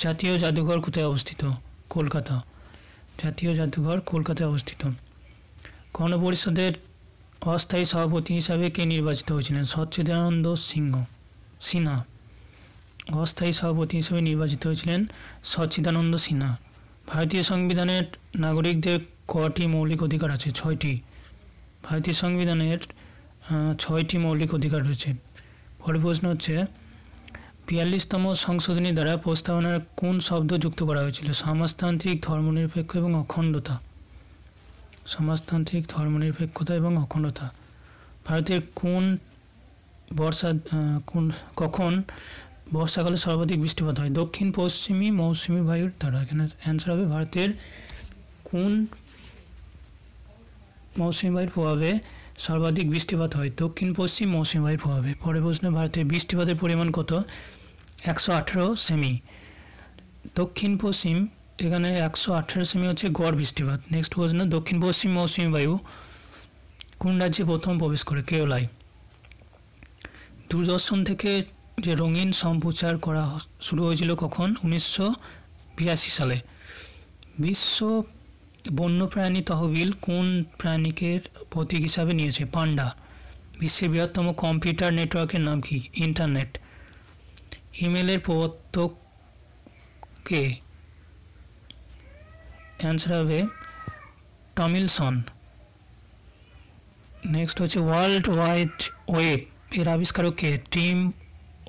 জাতীয় জাদুঘর কোথায় অবস্থিত? কলকাতা। জাতীয় জাদুঘর কলকাতায় অবস্থিত। গণপরিষদের অস্থায়ী সভাপতি হিসাবে কে নির্বাচিত হয়েছিলেন? সচ্চিদানন্দ সিনহা অস্থায়ী সভাপতি হিসেবে নির্বাচিত হয়েছিলেন সচ্চিদানন্দ সিনহা। ভারতীয় সংবিধানের নাগরিকদের কটি মৌলিক অধিকার আছে? 6টি। ভারতীয় সংবিধানের 6টি মৌলিক অধিকার রয়েছে। পরের প্রশ্ন হচ্ছে 42তম সংশোধনী দ্বারা প্রস্তাবনার কোন শব্দ যুক্ত করা হয়েছিল? সমাজতান্ত্রিক, ধর্মনিরপেক্ষ এবং অখণ্ডতা। সমাজতান্ত্রিক, ধর্মনিরপেক্ষতা এবং অখণ্ডতা। ভারতের কখন বর্ষাকালে সর্বাধিক বৃষ্টিপাত হয়? দক্ষিণ পশ্চিমী মৌসুমী বায়ুর দ্বারা। এখানে অ্যান্সার হবে ভারতের কোন মৌসুমী বায়ুর প্রভাবে সর্বাধিক বৃষ্টিপাত হয়? দক্ষিণ পশ্চিম মৌসুমী বায়ুর প্রভাবে। পরের প্রশ্নে ভারতের বৃষ্টিপাতের পরিমাণ কত? 118 সেমি। দক্ষিণ পশ্চিম, এখানে 118 সেমি হচ্ছে গড় বৃষ্টিপাত। নেক্সট প্রশ্ন, দক্ষিণ পশ্চিম মৌসুমী বায়ু কোন রাজ্যে প্রথম প্রবেশ করে? কেরালায়। দূরদর্শন থেকে যে রঙিন সম্প্রচার করা শুরু হয়েছিল কখন? 1982 সালে। বিশ্ব বন্যপ্রাণী তহবিল কোন প্রাণীকে প্রতীক হিসাবে নিয়েছে? পান্ডা। বিশ্বের বৃহত্তম কম্পিউটার নেটওয়ার্কের নাম কি? ইন্টারনেট। ইমেলের প্রবর্তক কে? অ্যান্সার হবে টমিলসন। নেক্সট হচ্ছে ওয়ার্ল্ড ওয়াইড ওয়েব এর আবিষ্কারক কে? Tim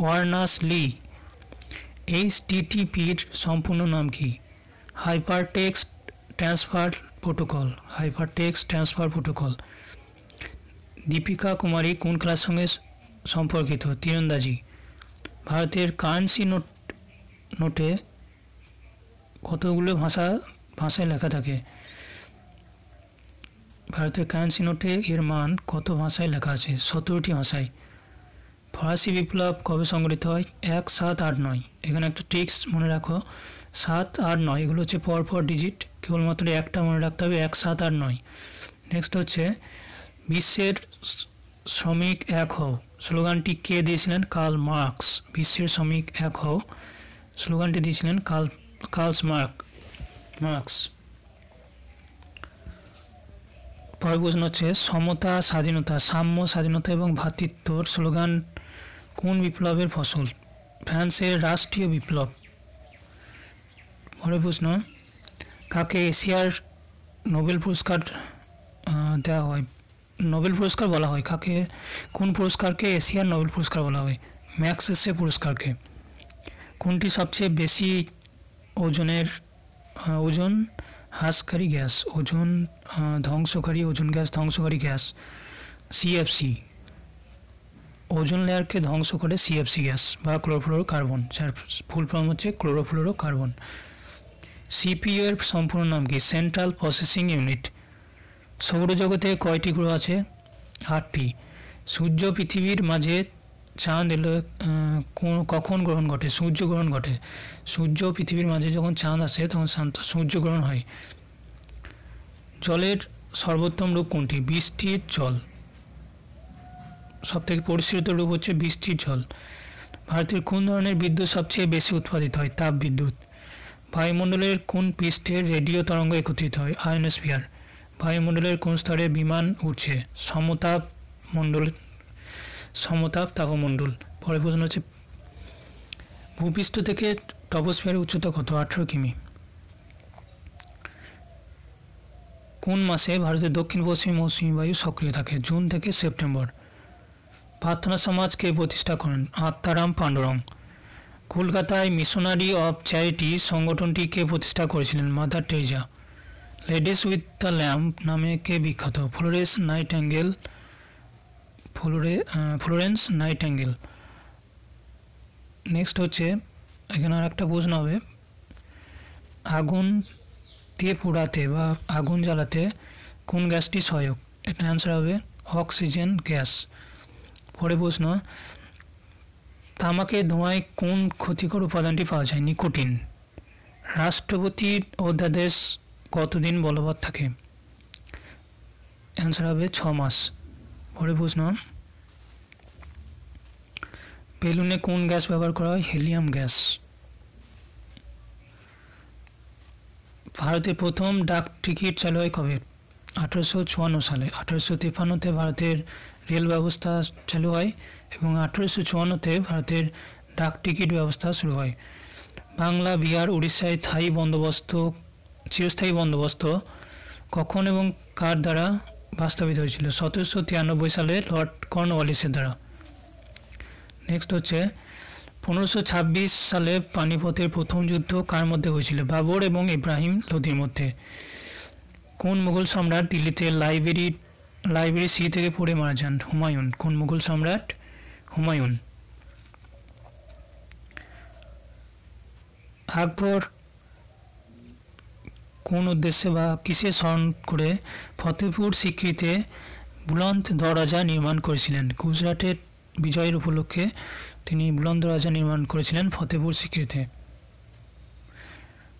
Berners Lee. HTTPর সম্পূর্ণ নাম কি? Hypertext transfer protocol. Hypertext transfer protocol. Deepika Kumari কোন খেলার সঙ্গে সম্পর্কিত? তীরন্দাজি। ভারতের কারেন্সি নোটে কতগুলো ভাষায় লেখা থাকে? ভারতের কারেন্সি নোটে এর মান কত ভাষায় লেখা আছে? 17টি ভাষায়। ফরাসি বিপ্লব কবে সংঘটিত হয়? 1789। এখানে একটা ট্রিক্স মনে রাখো, 7, 8, 9 এগুলো হচ্ছে পরপর ডিজিট, কেবলমাত্র একটা মনে রাখতে হবে, 1, 7, 8, 9। নেক্সট হচ্ছে বিশ্বের শ্রমিক এক হও স্লোগানটি কে দিয়েছিলেন? Karl Marx. বিশ্বের শ্রমিক এক হও স্লোগানটি দিয়েছিলেন কার্ল মার্কস। পরের প্রশ্ন হচ্ছে সমতা, স্বাধীনতা, সাম্য, স্বাধীনতা এবং ভ্রাতৃত্বর স্লোগান কোন বিপ্লবের ফসল? ফ্রান্সের রাষ্ট্রীয় বিপ্লব। পরের প্রশ্ন, কাকে এশিয়ার নোবেল পুরস্কার দেওয়া হয়? নোবেল পুরস্কার বলা হয় কাকে? কোন পুরস্কারকে এশিয়ার নোবেল পুরস্কার বলা হয়? ম্যাগসেসে পুরস্কারকে। কোনটি সবচেয়ে বেশি ওজন হ্রাসকারী গ্যাস? ওজন ধ্বংসকারী গ্যাস CFC। ওজন লেয়ারকে ধ্বংস করে CFC গ্যাস বা ক্লোরোফ্লোরোকার্বন, যার ফুল ফর্ম হচ্ছে ক্লোরোফ্লোরোকার্বন। CPU এর সম্পূর্ণ নাম কি? Central processing unit. সৌরজগতে কয়টি গ্রহ আছে? 8টি। সূর্য পৃথিবীর মাঝে চাঁদ এলো কখন গ্রহণ ঘটে? সূর্যগ্রহণ ঘটে। সূর্য পৃথিবীর মাঝে যখন চাঁদ আসে তখন সূর্যগ্রহণ হয়। জলের সর্বোত্তম রূপ কোনটি? বৃষ্টির জল। সবথেকে পরিশীলিত রূপ হচ্ছে বৃষ্টির জল। ভারতের কোন ধরনের বিদ্যুৎ সবচেয়ে বেশি উৎপাদিত হয়? তাপ বিদ্যুৎ। বায়ুমণ্ডলের কোন পৃষ্ঠে রেডিও তরঙ্গ একত্রিত হয়? আয়নোস্ফিয়ার। বায়ুমণ্ডলের কোন স্তরে বিমান উঠছে? সমতাপ তাপমণ্ডল। পরের প্রশ্ন হচ্ছে ভূপৃষ্ঠ থেকে ট্রপোস্ফিয়ারের উচ্চতা কত? 18 কিমি। কোন মাসে ভারতের দক্ষিণ পশ্চিম মৌসুমী বায়ু সক্রিয় থাকে? জুন থেকে সেপ্টেম্বর। প্রার্থনা সমাজ কে প্রতিষ্ঠা করেন? আত্মারাম পাণ্ডুরং। কলকাতায় মিশনারি অফ চ্যারিটি সংগঠনটি কে প্রতিষ্ঠা করেছিলেন? Mother Teresa. Ladies with the lamp নামে কে বিখ্যাত? Florence Nightingale. নেক্সট হচ্ছে এখানে আর একটা প্রশ্ন হবে, আগুন দিয়ে পোড়াতে বা আগুন জ্বালাতে কোন গ্যাসটি সহায়ক? এটা অ্যান্সার হবে অক্সিজেন গ্যাস। পরের প্রশ্ন, তামাকের ধোঁয়ায় কোন ক্ষতিকর উপাদানটি পাওয়া যায়? নিকোটিন। রাষ্ট্রপতির অধ্যাদেশ কতদিন বলবৎ থাকে? অ্যান্সার হবে 6 মাস। পরের প্রশ্ন, বেলুনে কোন গ্যাস ব্যবহার করা হয়? Helium gas. ভারতে প্রথম ডাক টিকিট চালু হয় কবে? 1854 সালে। 1853-তে ভারতের রেল ব্যবস্থা চালু হয় এবং 1854-তে ভারতের ডাক টিকিট ব্যবস্থা শুরু হয়। বাংলা, বিহার, উড়িষ্যায় চিরস্থায়ী বন্দোবস্ত কখন এবং কার দ্বারা বাস্তবিত হয়েছিল? 1793 সালে লর্ড কর্নওয়ালিসের দ্বারা। নেক্সট হচ্ছে 1526 সালে পানিপথের প্রথম যুদ্ধ কার মধ্যে হয়েছিল? বাবর এবং ইব্রাহিম লোদির মধ্যে। কোন মুঘল সম্রাট দিল্লিতে লাইব্রেরি সি থেকে পড়ে মারা যান? হুমায়ুন। কোন মুঘল সম্রাট? হুমায়ুন। আকবর কোন উদ্দেশ্যে বা কিসের স্মরণ করে ফতেপুর সিক্রিতে বুলন্দ দরজা নির্মাণ করেছিলেন? গুজরাটের বিজয়ের উপলক্ষে তিনি বুলন্দ দরজা নির্মাণ করেছিলেন ফতেপুর সিক্রিতে।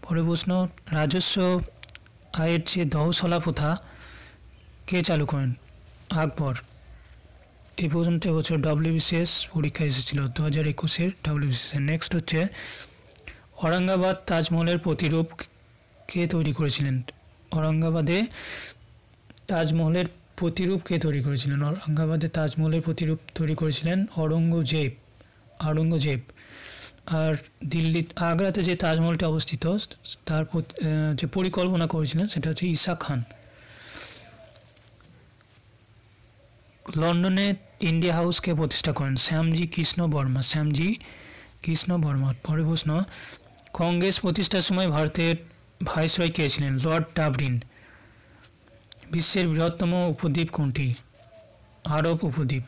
পরে প্রশ্ন, রাজস্ব আয়ের যে দহসলা প্রথা কে চালু করেন? আকবর। এই পর্যন্ত এবছর WBCS পরীক্ষা এসেছিল 2021-এর WBCS। নেক্সট হচ্ছে ঔরঙ্গাবাদ তাজমহলের প্রতিরূপ কে তৈরি করেছিলেন? ঔরঙ্গাবাদে তাজমহলের প্রতিরূপ কে তৈরি করেছিলেন? ঔরঙ্গাবাদে তাজমহলের প্রতিরূপ তৈরি করেছিলেন আওরঙ্গজেব। আর আগ্রাতে যে তাজমহলটি অবস্থিত তার যে পরিকল্পনা করেছিলেন সেটা হচ্ছে ঈসা খান। লন্ডনে ইন্ডিয়া হাউসকে প্রতিষ্ঠা করেন? শ্যামজি কৃষ্ণ বর্মা। পরে প্রশ্ন, কংগ্রেস প্রতিষ্ঠার সময় ভারতের ভাইসরয় কে ছিলেন? Lord Dublin. বিশ্বের বৃহত্তম উপদ্বীপ কোনটি? আরব উপদ্বীপ।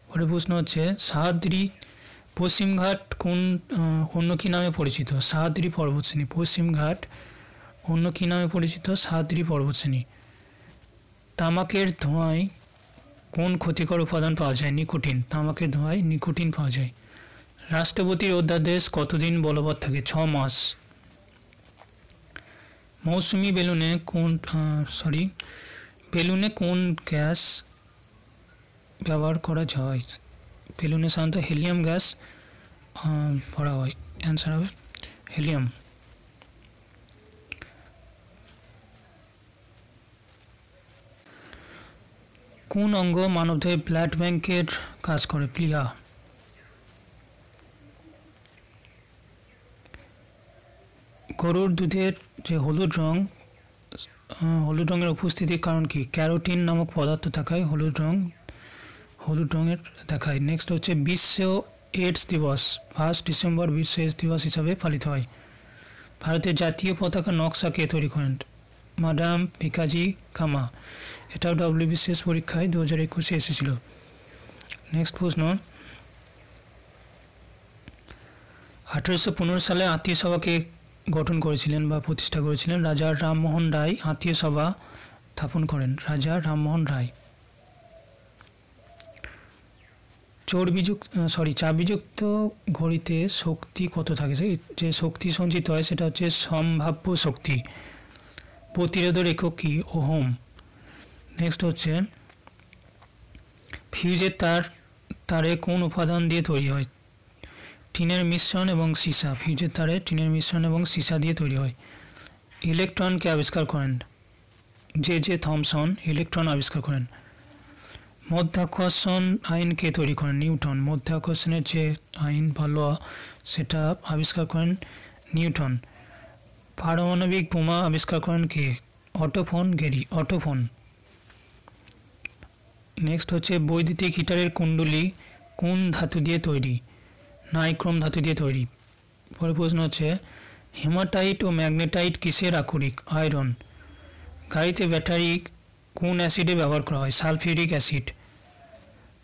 পরে প্রশ্ন হচ্ছে সাহাদ্রি পশ্চিমঘাট অন্য কী নামে পরিচিত? সাহাদ্রি পর্বতশ্রেণী। পশ্চিমঘাট অন্য কী নামে পরিচিত? সাহাদ্রি পর্বতশ্রেণী। তামাকের ধোঁয়ায় কোন ক্ষতিকর উপাদান পাওয়া যায়? নিকোটিন। তামাকের ধোঁয়ায় নিকোটিন পাওয়া যায়। রাষ্ট্রপতির অধ্যাদেশ কতদিন বলবৎ থাকে? 6 মাস। মৌসুমি বেলুনে কোন গ্যাস ব্যবহার করা যায়? বেলুনে সাধারণত হিলিয়াম গ্যাস ভরা হয়। অ্যান্সার হবে হিলিয়াম। কোন অঙ্গ মানবদেহের ব্লাড ব্যাংকের কাজ করে? প্লিহা। গরুর দুধের যে হলুদ রঙের উপস্থিতির কারণ কি? ক্যারোটিন নামক পদার্থ থাকায় হলুদ রঙের দেখায়। নেক্সট হচ্ছে বিশ্ব এইডস দিবস 1 ডিসেম্বর বিশ্ব এইডস দিবস হিসাবে পালিত হয়। ভারতের জাতীয় পতাকা নকশা কে তৈরি করেন? মাদাম ভিকাজি কামা। এটাও WBCS পরীক্ষায় 2021-এ এসেছিল। নেক্সট প্রশ্ন, 1815 সালে আত্মীয় সভাকে গঠন করেছিলেন বা প্রতিষ্ঠা করেছিলেন? রাজা রামমোহন রায় আত্মীয় সভা স্থাপন করেন। রাজা রামমোহন রায়। চাবিযুক্ত ঘড়িতে শক্তি কত থাকে? যে শক্তি সঞ্চিত হয় সেটা হচ্ছে সম্ভাব্য শক্তি। প্রতিরোধের একক কি? ওহম। নেক্সট হচ্ছে ফিউজের তারে কোন উপাদান দিয়ে তৈরি হয়? টিনের মিশ্রণ এবং সীসা। ফিউজের তারে টিনের মিশ্রণ এবং সীসা দিয়ে তৈরি হয়। ইলেকট্রনকে আবিষ্কার করেন? জে থমসন ইলেকট্রন আবিষ্কার করেন। মধ্যাকর্ষণ আইন কে তৈরি করেন? নিউটন। মধ্যাকর্ষণের যে আইন বা ল সেটা আবিষ্কার করেন নিউটন। পারমাণবিক বোমা আবিষ্কার করেন কে? অটোফোন। নেক্সট হচ্ছে বৈদ্যুতিক হিটারের কুণ্ডলী কোন ধাতু দিয়ে তৈরি? নাইক্রোম ধাতু দিয়ে তৈরি। পরের প্রশ্ন হচ্ছে হেমাটাইট ও ম্যাগনেটাইট কিসের আকরিক? আয়রন। গাড়িতে ব্যাটারি কোন অ্যাসিডে ব্যবহার করা হয়? Sulphuric acid.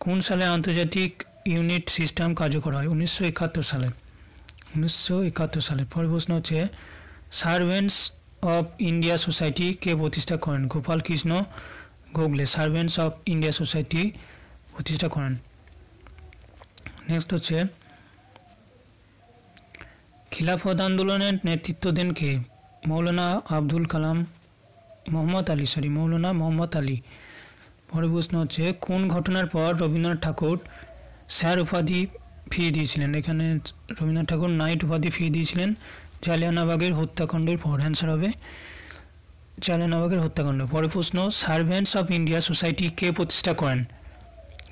কোন সালে আন্তর্জাতিক ইউনিট সিস্টেম কার্যকর হয়? 1971 সালে। পরের প্রশ্ন হচ্ছে সার্ভেন্টস অফ ইন্ডিয়া সোসাইটি কে প্রতিষ্ঠা করেন? Gopal Krishna Gokhale. Servants of India society প্রতিষ্ঠা করেন। নেক্সট হচ্ছে খিলাফত আন্দোলনের নেতৃত্ব দেন কে? মৌলানা মোহাম্মদ আলী। পরের প্রশ্ন হচ্ছে কোন ঘটনার পর রবীন্দ্রনাথ ঠাকুর স্যার উপাধি ফিরিয়ে দিয়েছিলেন? এখানে রবীন্দ্রনাথ ঠাকুর নাইট উপাধি ফিরিয়ে দিয়েছিলেন জালিয়ানওয়ালাবাগের হত্যাকাণ্ডের পর। অ্যান্সার হবে জালিয়ানওয়ালাবাগের হত্যাকাণ্ড। পরের প্রশ্ন, সার্ভেন্টস অফ ইন্ডিয়া সোসাইটি কে প্রতিষ্ঠা করেন?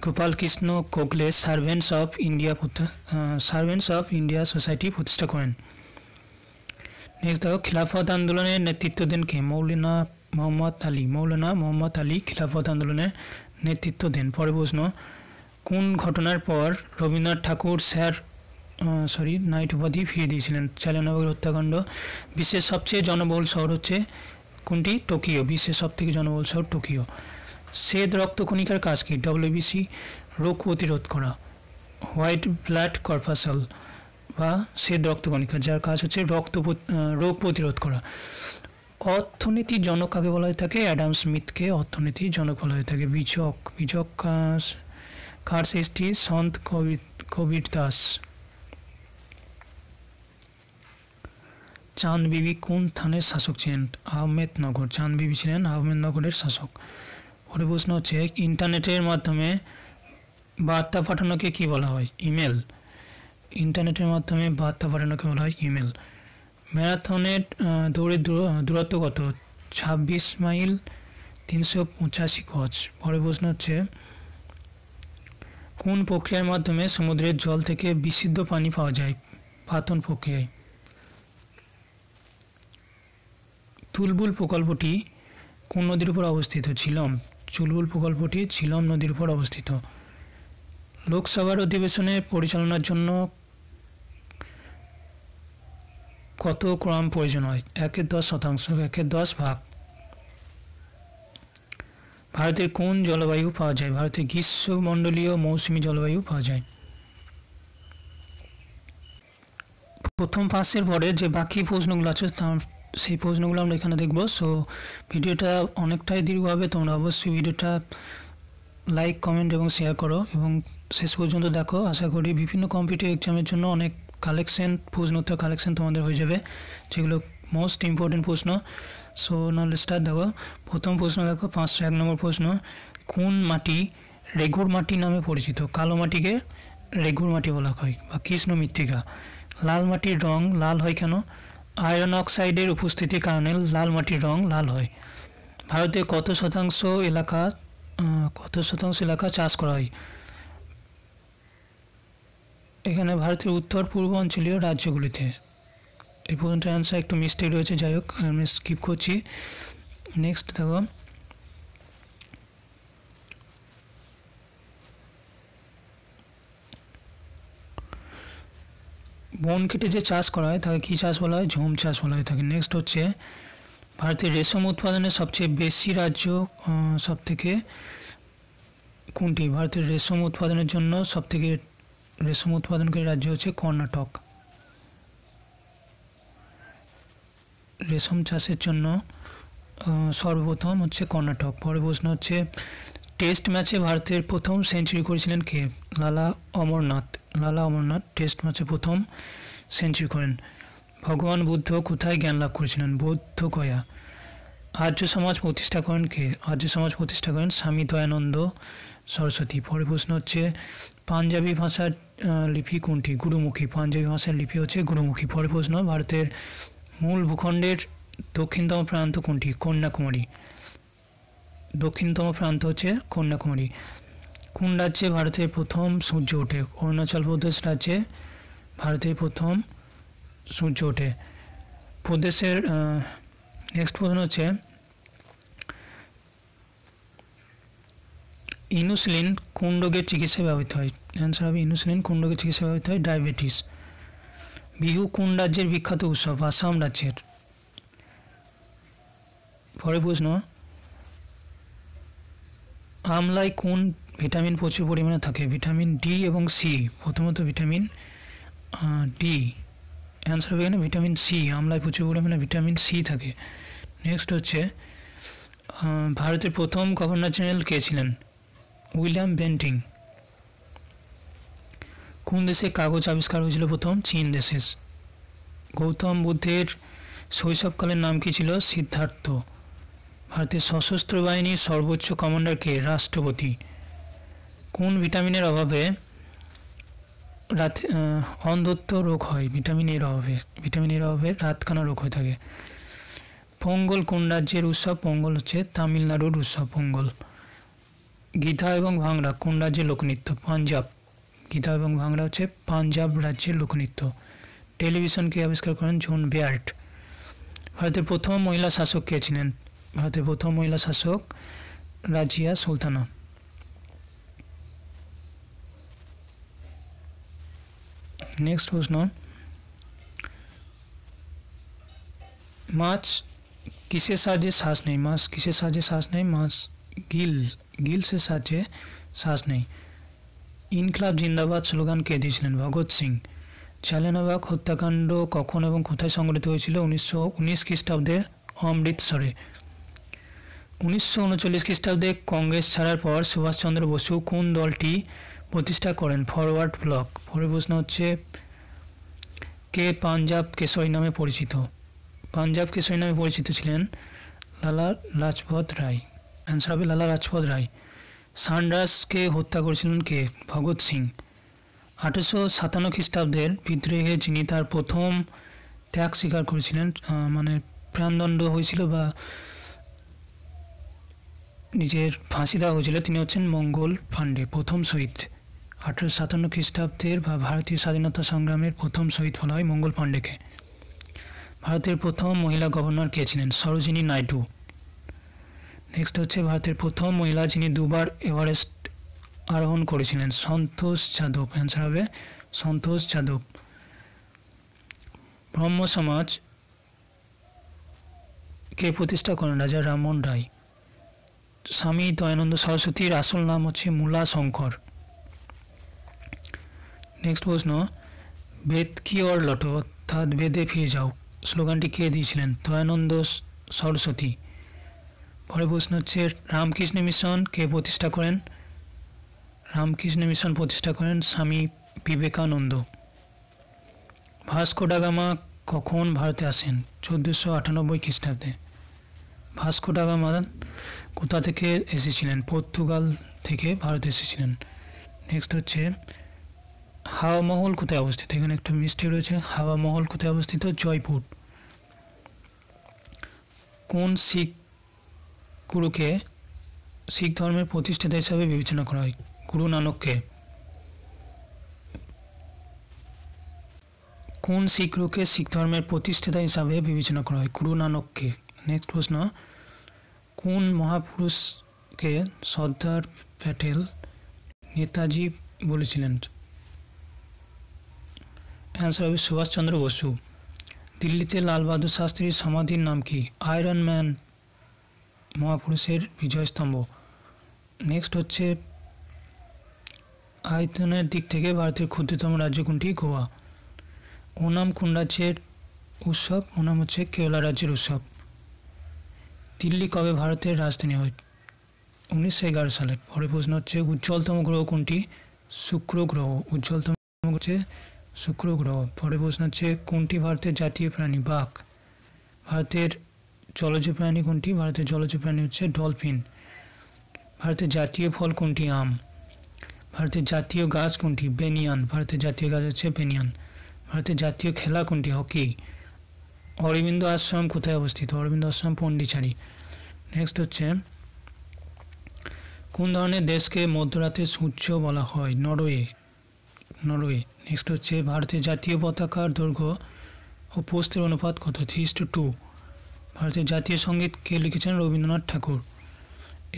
Gopal Krishna Gokhale servants of India society প্রতিষ্ঠা করেন। নেক্সট দেখো, খিলাফত আন্দোলনের নেতৃত্ব দেন কে? মৌলানা মোহাম্মদ আলী খিলাফত আন্দোলনের নেতৃত্ব দেন। পরের প্রশ্ন, কোন ঘটনার পর রবীন্দ্রনাথ ঠাকুর নাইট উপাধি ফিরিয়ে দিয়েছিলেন? জালিয়ানওয়ালাবাগের হত্যাকাণ্ড। বিশ্বের সবচেয়ে জনবহুল শহর হচ্ছে কোনটি? টোকিও। বিশ্বের সবথেকে জনবহুল শহর টোকিও। শ্বেত রক্তকণিকার কাজ কি? WBC রোগ প্রতিরোধ করা। হোয়াইট ব্লাড কর্পাসল বা শ্বেত রক্তকণিকা, যার কাজ হচ্ছে রোগ প্রতিরোধ করা। অর্থনীতির জনক কাকে বলা হয়ে থাকে? অ্যাডাম স্মিথকে অর্থনীতির জনক বলা হয়ে থাকে। বীজক কার সৃষ্টি? সন্ত কবির দাস। চাঁদ বিবি কোন থানের শাসক ছিলেন? আহমেদনগর। চাঁদ বিবি ছিলেন আহমেদনগরের শাসক। পরের প্রশ্ন হচ্ছে, ইন্টারনেটের মাধ্যমে বার্তা পাঠানোকে কি বলা হয়? ইমেল। ইন্টারনেটের মাধ্যমে বার্তা পাঠানোকে বলা হয় ইমেল। ম্যারাথনের দৌড়ের দূরত্ব কত? 26 মাইল 385 গজ। পরের প্রশ্ন হচ্ছে, কোন প্রক্রিয়ার মাধ্যমে সমুদ্রের জল থেকে বিশুদ্ধ পানি পাওয়া যায়? পাতন প্রক্রিয়ায়। তুলবুল প্রকল্পটি কোন নদীর উপর অবস্থিত? ঝিলম। চুলবুল প্রকল্পটি ঝিলম নদীর উপর অবস্থিত। লোকসভার অধিবেশনে পরিচালনার জন্য কত কোরাম প্রয়োজন হয়? 1/10%, 1/10 ভাগ। ভারতের কোন জলবায়ু পাওয়া যায়? ভারতের গ্রীষ্মমণ্ডলীয় মৌসুমী জলবায়ু পাওয়া যায়। প্রথম পাসের পরে যে বাকি প্রশ্নগুলো আছে সেই প্রশ্নগুলো আমরা এখানে দেখব। সো ভিডিওটা অনেকটাই দীর্ঘ হবে, তোমরা অবশ্যই ভিডিওটা লাইক, কমেন্ট এবং শেয়ার করো এবং শেষ পর্যন্ত দেখো। আশা করি বিভিন্ন কম্পিটিটিভ এক্সামের জন্য অনেক প্রশ্ন উত্তর কালেকশন তোমাদের হয়ে যাবে, যেগুলো মোস্ট ইম্পর্টেন্ট প্রশ্ন। সো নাহলে স্টার্ট। দেখো প্রথম প্রশ্ন, দেখো 501 নম্বর প্রশ্ন, কোন মাটি রেগুর মাটি নামে পরিচিত? কালো মাটিকে রেগুর মাটি বলা হয় বা কৃষ্ণ মৃত্তিকা। লাল মাটির রং লাল হয় কেন? আয়রন অক্সাইডের উপস্থিতির কারণে লাল মাটির রং লাল হয়। ভারতে কত শতাংশ এলাকা চাষ করা হয়? এখানে ভারতের উত্তর পূর্বাঞ্চলীয় রাজ্যগুলিতে। এই প্রশ্নটার অ্যান্সার একটু মিস্টেক রয়েছে, যাই হোক আমি স্কিপ করছি। নেক্সট দেখো, বন কেটে যে চাষ করা হয় তাকে কী চাষ বলা হয়? ঝুম চাষ বলা হয় থাকে। নেক্সট হচ্ছে, ভারতের রেশম উৎপাদনের সবচেয়ে বেশি রাজ্য সবথেকে কোনটি? ভারতের রেশম উৎপাদনের জন্য সবথেকে রেশম উৎপাদনকারী রাজ্য হচ্ছে কর্ণাটক। রেশম চাষের জন্য সর্বপ্রথম হচ্ছে কর্ণাটক। পরের প্রশ্ন হচ্ছে, টেস্ট ম্যাচে ভারতের প্রথম সেঞ্চুরি করেছিলেন কে? লালা অমরনাথ টেস্ট ম্যাচে প্রথম সেঞ্চুরি করেন। ভগবান বুদ্ধ কোথায় জ্ঞান লাভ করেছিলেন? বোধগয়া। আর্য সমাজ প্রতিষ্ঠা করেন কে? আর্য সমাজ প্রতিষ্ঠা করেন স্বামী দয়ানন্দ সরস্বতী। পরের প্রশ্ন হচ্ছে, পাঞ্জাবি ভাষার লিপি কোনটি? গুরুমুখী। পাঞ্জাবি ভাষার লিপি হচ্ছে গুরুমুখী। পরের প্রশ্ন, ভারতের মূল ভূখণ্ডের দক্ষিণতম প্রান্ত কোনটি? কন্যাকুমারী। দক্ষিণতম প্রান্ত হচ্ছে কন্যাকুমারী। কোন রাজ্যে ভারতের প্রথম সূর্য ওঠে? অরুণাচল প্রদেশ রাজ্যে ভারতের প্রথম সূর্য ওঠে। প্রদেশের নেক্সট প্রশ্ন হচ্ছে, ইনসুলিন কোন রোগের চিকিৎসায় ব্যবহৃত হয়? অ্যান্সার হবে ইনসুলিন কোন রোগের চিকিৎসায় ব্যবহৃত হয়? ডায়াবেটিস। বিহু কোন রাজ্যের বিখ্যাত উৎসব? আসাম রাজ্যের। পরের প্রশ্ন, আমলায় কোন ভিটামিন প্রচুর পরিমাণে থাকে? ভিটামিন ডি এবং সি। প্রথমত ভিটামিন ডি, অ্যান্সার হবে এখানে ভিটামিন সি। আমলায় প্রচুর পরিমাণে ভিটামিন সি থাকে। নেক্সট হচ্ছে, ভারতের প্রথম গভর্নর জেনারেল কে ছিলেন? William Bentinck. কোন দেশে কাগজ আবিষ্কার হয়েছিল প্রথম? চীন দেশে। গৌতম বুদ্ধের শৈশবকালের নাম কি ছিল? সিদ্ধার্থ। ভারতের সশস্ত্র বাহিনীর সর্বোচ্চ কমান্ডার কে? রাষ্ট্রপতি। কোন ভিটামিনের অভাবে রাতে অন্ধত্ব রোগ হয় ভিটামিন এর অভাবে রাতকানা রোগ হয়ে থাকে। পোঙ্গল কোন রাজ্যের উৎসব? পোঙ্গল হচ্ছে তামিলনাড়ুর উৎসব পোঙ্গল। গীতা এবং ভাংড়া কোন রাজ্যের লোকনৃত্য? পাঞ্জাব। গীতা এবং ভাংড়া হচ্ছে পাঞ্জাব রাজ্যের লোকনৃত্য। টেলিভিশনকে আবিষ্কার করেন জন বেয়ার্ড। ভারতের প্রথম মহিলা শাসক কে ছিলেন? ভারতের প্রথম মহিলা শাসক রাজিয়া সুলতানা। নেক্সট প্রশ্ন, মাছ কিসের সাহায্যে শ্বাস নেই? মাছ কিসের সাহায্যে শ্বাস নেই? মাছ গিলসের সাহায্যে শ্বাস নেই। ইনকলাব জিন্দাবাদ স্লোগান কে দিয়েছিলেন? ভগৎ সিং। জালিয়ানওয়ালাবাগ হত্যাকাণ্ড কখন এবং কোথায় সংঘটিত হয়েছিল? 1919 খ্রিস্টাব্দে অমৃতসরে। 1939 খ্রিস্টাব্দে কংগ্রেস ছাড়ার পর সুভাষচন্দ্র বসু কোন দলটি প্রতিষ্ঠা করেন? Forward block. পরের প্রশ্ন হচ্ছে, কে পাঞ্জাব কেশরী নামে পরিচিত? পাঞ্জাব কেশরী নামে পরিচিত ছিলেন লালা লাজপত রায়। অ্যান্সার হবে লালা লাজপত রায়। সান্ডার্সকে হত্যা করেছিলেন কে? ভগৎ সিং। 1857 খ্রিস্টাব্দের বিদ্রোহে যিনি তার প্রথম ত্যাগ স্বীকার করেছিলেন, মানে প্রাণদণ্ড হয়েছিল বা নিজের ফাঁসি দেওয়া হয়েছিল, তিনি হচ্ছেন মঙ্গল পাণ্ডে, প্রথম শহীদ। 1857 খ্রিস্টাব্দের বা ভারতীয় স্বাধীনতা সংগ্রামের প্রথম শহীদ বলা হয় মঙ্গল পাণ্ডেকে। ভারতের প্রথম মহিলা গভর্নর কে ছিলেন? সরোজিনী নাইডু। নেক্সট হচ্ছে, ভারতের প্রথম মহিলা যিনি দুবার এভারেস্ট আরোহণ করেছিলেন? সন্তোষ যাদব। অ্যান্সার হবে সন্তোষ যাদব। ব্রহ্ম সমাজ কে প্রতিষ্ঠা করেন? রাজা রামমোহন রায়। স্বামী দয়ানন্দ সরস্বতীর আসল নাম হচ্ছে মূলা শঙ্কর। নেক্সট প্রশ্ন, বেদ কি ওর লটো অর্থাৎ বেদে ফিরে যাও স্লোগানটি কে দিয়েছিলেন? দয়ানন্দ সরস্বতী। পরের প্রশ্ন হচ্ছে, রামকৃষ্ণ মিশন কে প্রতিষ্ঠা করেন? রামকৃষ্ণ মিশন প্রতিষ্ঠা করেন Swami Vivekananda. Vasco da Gama কখন ভারতে আসেন? 1498 খ্রিস্টাব্দে। ভাস্কো ডা গামা কোথা থেকে এসেছিলেন? পর্তুগাল থেকে ভারতে এসেছিলেন। নেক্সট হচ্ছে, হাওয়া মহল কোথায় অবস্থিত? এখানে একটা মিস্টেক রয়েছে। হাওয়া মহল কোথায় অবস্থিত? জয়পুর। কোন শিখ গুরুকে শিখ ধর্মের প্রতিষ্ঠাতা হিসাবে বিবেচনা করা হয়? গুরু নানককে। কোন শিখ গুরুকে শিখ ধর্মের প্রতিষ্ঠাতা হিসাবে বিবেচনা করা হয়? গুরু নানককে। নেক্সট প্রশ্ন, কোন মহাপুরুষকে সর্দার প্যাটেল নেতাজি বলেছিলেন? অ্যান্সার হবে সুভাষচন্দ্র বসু। দিল্লিতে লাল বাহাদুর শাস্ত্রীর সমাধির নাম কি? আয়রন ম্যান মহাপুরুষের বিজয়স্তম্ভ। নেক্সট হচ্ছে, আয়তনের দিক থেকে ভারতের ক্ষুদ্রতম রাজ্য কোনটি? গোয়া। ওনাম কোন রাজ্যের উৎসব? ওনাম হচ্ছে কেরালা রাজ্যের উৎসব। দিল্লি কবে ভারতের রাজধানী হয়? 1911 সালে। পরের প্রশ্ন হচ্ছে, উজ্জ্বলতম গ্রহ কোনটি? শুক্র গ্রহ। উজ্জ্বলতম হচ্ছে শুক্র গ্রহ। পরের প্রশ্ন হচ্ছে, কোনটি ভারতের জাতীয় প্রাণী? বাঘ। ভারতের জলজ প্রাণী কোনটি? ভারতের জলজ প্রাণী হচ্ছে ডলফিন। ভারতের জাতীয় ফল কোনটি? আম। ভারতের জাতীয় গাছ কোনটি? বেনিয়ান। ভারতের জাতীয় গাছ হচ্ছে বেনিয়ান। ভারতের জাতীয় খেলা কোনটি? হকি। অরবিন্দ আশ্রম কোথায় অবস্থিত? অরবিন্দ আশ্রম পন্ডিচারি। নেক্সট হচ্ছে, কোন ধরনের দেশকে মধ্যরাতে সূর্য বলা হয়? নরওয়ে। নেক্সট হচ্ছে, ভারতের জাতীয় পতাকার দৈর্ঘ্য ও প্রস্থের অনুপাত কত? 3:2। ভারতের জাতীয় সঙ্গীত কে লিখেছেন? রবীন্দ্রনাথ ঠাকুর।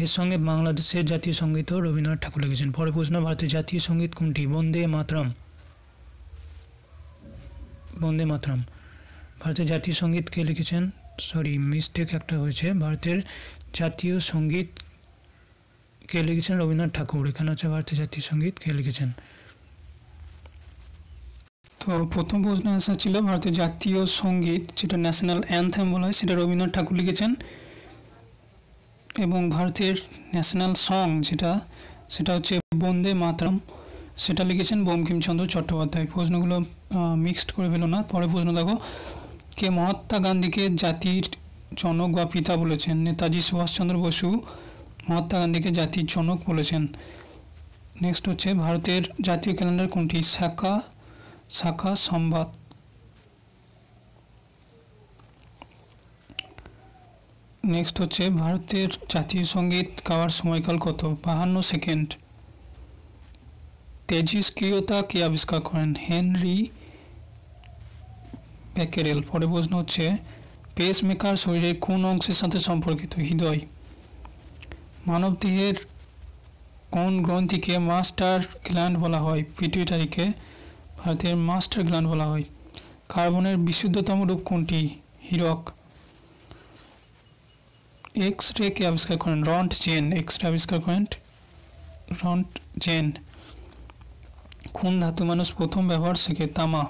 এর সঙ্গে বাংলাদেশের জাতীয় সঙ্গীতও রবীন্দ্রনাথ ঠাকুর লিখেছেন। পরের প্রশ্ন, ভারতের জাতীয় সঙ্গীত কোনটি? বন্দে মাতরম। ভারতের জাতীয় সঙ্গীত কে লিখেছেন? মিস্টেক একটা হয়েছে। ভারতের জাতীয় সঙ্গীত কে লিখেছেন? রবীন্দ্রনাথ ঠাকুর। এখানে হচ্ছে ভারতের জাতীয় সঙ্গীত কে লিখেছেন। তো প্রথম প্রশ্ন আনসার ছিল ভারতের জাতীয় সঙ্গীত যেটা ন্যাশনাল অ্যানথেম বলা হয় সেটা রবীন্দ্রনাথ ঠাকুর লিখেছেন, এবং ভারতের ন্যাশনাল সং সেটা হচ্ছে বন্দে মাতরম, সেটা লিখেছেন বঙ্কিমচন্দ্র চট্টোপাধ্যায়। প্রশ্নগুলো মিক্সড করে ফেলো না। পরের প্রশ্ন দেখো, কে মহাত্মা গান্ধীকে জাতির জনক বা পিতা বলেছেন? নেতাজি সুভাষচন্দ্র বসু মহাত্মা গান্ধীকে জাতির জনক বলেছেন। নেক্সট হচ্ছে ভারতের জাতীয় ক্যালেন্ডার কোনটি? শাখা সংবাদ। নেক্সট হচ্ছে ভারতের জাতীয় সঙ্গীত গাওয়ার সময়কাল কত? 52 সেকেন্ড। তেজস্ক্রিয়তা কে আবিষ্কার করেন? হেনরি ব্যাকেরেল। পরে প্রশ্ন হচ্ছে পেসমেকার শরীরের কোন অংশের সাথে সম্পর্কিত? হৃদয়। মানবদেহের কোন গ্রন্থিকে মাস্টার গ্ল্যান্ড বলা হয়? পিটুইটারিকে ভারতের মাস্টার গ্ল্যান্ড বলা হয়। কার্বনের বিশুদ্ধতম রূপ কোনটি? হীরক। এক্স রে কে আবিষ্কার করেন? রন্টজেন। এক্স রে আবিষ্কার করেন রন্টজেন। কোন ধাতু মানুষ প্রথম ব্যবহার শেখে? তামা।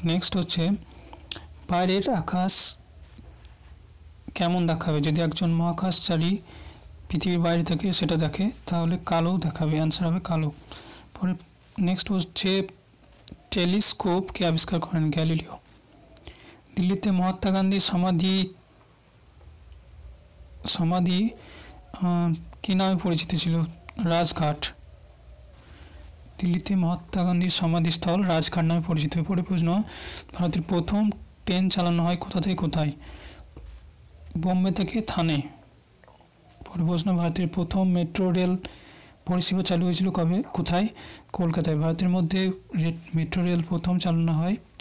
নেক্সট হচ্ছে বাইরের আকাশ কেমন দেখাবে যদি একজন মহাকাশচারী পৃথিবীর বাইরে থেকে সেটা দেখে? তাহলে কালো দেখাবে, অ্যান্সার হবে কালো। পরে নেক্সট হচ্ছে টেলিস্কোপ কে আবিষ্কার করেন? গ্যালিলিও। দিল্লিতে মহাত্মা গান্ধীর সমাধি কী নামে পরিচিত ছিল? রাজঘাট। দিল্লিতে মহাত্মা গান্ধীর সমাধিস্থল রাজঘাট নামে পরিচিত। পরে প্রশ্ন ভারতের প্রথম ট্রেন চালানো হয় কোথা থেকে কোথায়? বোম্বে থেকে থানে। পরে প্রশ্ন ভারতের প্রথম মেট্রো রেল পরিষেবা চালু হয়েছিল কবে কোথায়? কলকাতায়। ভারতের মধ্যে মেট্রো রেল প্রথম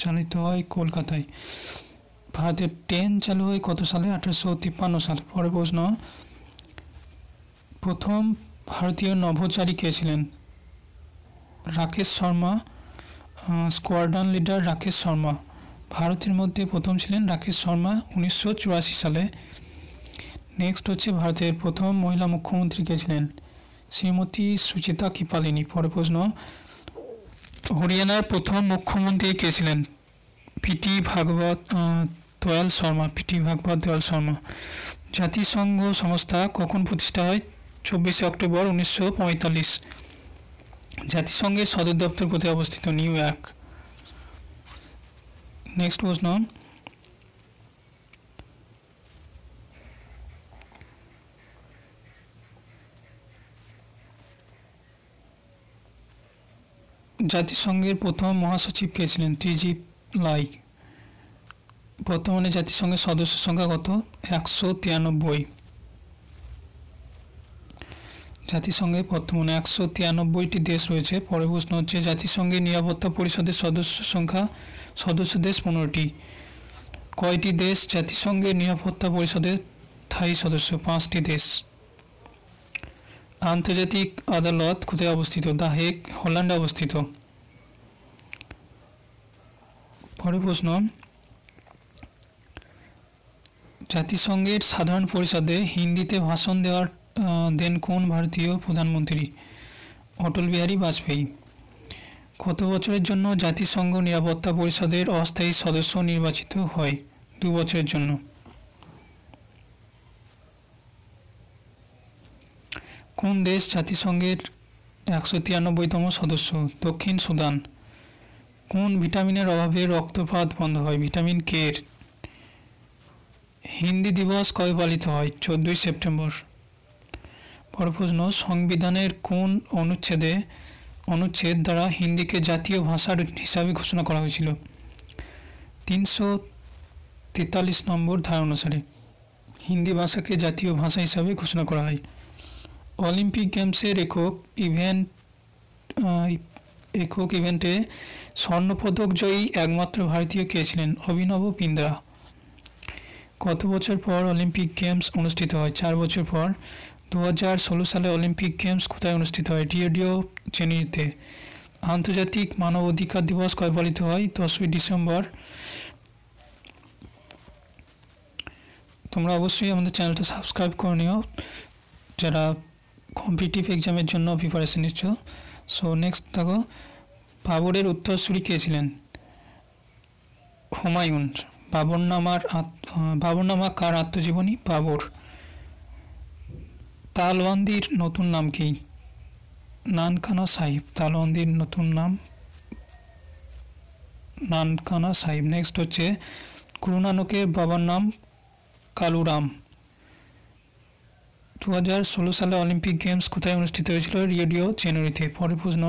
চালিত হয় কলকাতায়। ভারতের ট্রেন চালু হয় কত সালে? 1853 সালে। পরে প্রশ্ন প্রথম ভারতীয় নভোচারী কে ছিলেন? রাকেশ শর্মা। Squadron leader Rakesh Sharma. ভারতের মধ্যে প্রথম ছিলেন রাকেশ শর্মা 1984 সালে। নেক্সট হচ্ছে ভারতের প্রথম মহিলা মুখ্যমন্ত্রী কে ছিলেন? শ্রীমতী সুচিতা কৃপালিনী। পরে প্রশ্ন হরিয়ানার প্রথম মুখ্যমন্ত্রী কে ছিলেন? পিটি ভাগবত দয়াল শর্মা। জাতিসংঘ সংস্থা কখন প্রতিষ্ঠা হয়? 24 অক্টোবর 1945। জাতিসংঘের সদর দপ্তর কোথায় অবস্থিত? New York. নেক্সট প্রশ্ন জাতিসংঘের প্রথম মহাসচিব কে ছিলেন? ত্রিজিৎ লাই। বর্তমানে জাতিসংঘের সদস্য সংখ্যা কত? 193। জাতিসংঘে বর্তমানে 193টি দেশ রয়েছে। পরের প্রশ্ন হচ্ছে জাতিসংঘের নিরাপত্তা পরিষদের সদস্য দেশ 15টি। কয়টি দেশ জাতিসংঘের নিরাপত্তা পরিষদের স্থায়ী সদস্য? 5টি দেশ। আন্তর্জাতিক আদালত কোথায় অবস্থিত? দ্য হেগ, হল্যান্ডে অবস্থিত। পরের প্রশ্ন জাতিসংঘের সাধারণ পরিষদে হিন্দিতে ভাষণ দেন কোন ভারতীয় প্রধানমন্ত্রী? অটল বিহারী বাজপেয়ী। কত বছরের জন্য জাতিসংঘ নিরাপত্তা পরিষদের অস্থায়ী সদস্য নির্বাচিত হয়? 2 বছরের জন্য। কোন দেশ জাতিসংঘের 193তম সদস্য? দক্ষিণ সুদান। কোন ভিটামিনের অভাবে রক্তপাত বন্ধ হয়? Vitamin K. হিন্দি দিবস কবে পালিত হয়? 14 সেপ্টেম্বর। পরের প্রশ্ন সংবিধানের কোন অনুচ্ছেদ দ্বারা হিন্দিকে জাতীয় ভাষা হিসাবে ঘোষণা করা হয়েছিল? 343 নম্বর ধারা অনুসারে হিন্দি ভাষাকে জাতীয় ভাষা হিসাবে ঘোষণা করা হয়। অলিম্পিক গেমসের একক ইভেন্টে স্বর্ণপদক জয়ী একমাত্র ভারতীয় কে ছিলেন? অভিনব বিন্দ্রা। কত বছর পর অলিম্পিক গেমস অনুষ্ঠিত হয়? 4 বছর পর। 2016 সালে অলিম্পিক গেমস কোথায় অনুষ্ঠিত হয়? রিও ডি জেনিরোতে। আন্তর্জাতিক মানব অধিকার দিবস কবে পালিত হয়? 10ই ডিসেম্বর। তোমরা অবশ্যই আমাদের চ্যানেলটা সাবস্ক্রাইব করে নিও যারা কম্পিটিটিভ এক্সামের জন্য প্রিপারেশন নিচ্ছ। সো নেক্সট দেখো বাবরের উত্তরসূরি কে ছিলেন? হুমায়ুন। বাবরনামা কার আত্মজীবনী? বাবর। তালবন্দির নতুন নাম কি? নানকানা সাহিব। তালবন্দির নতুন নাম নানকানা সাহিব। নেক্সট হচ্ছে গুরু নানকের বাবার নাম কালুরাম। 2016 সালে অলিম্পিক গেমস কোথায় অনুষ্ঠিত হয়েছিল? রিও ডি জেনেরিওতে। পরের প্রশ্ন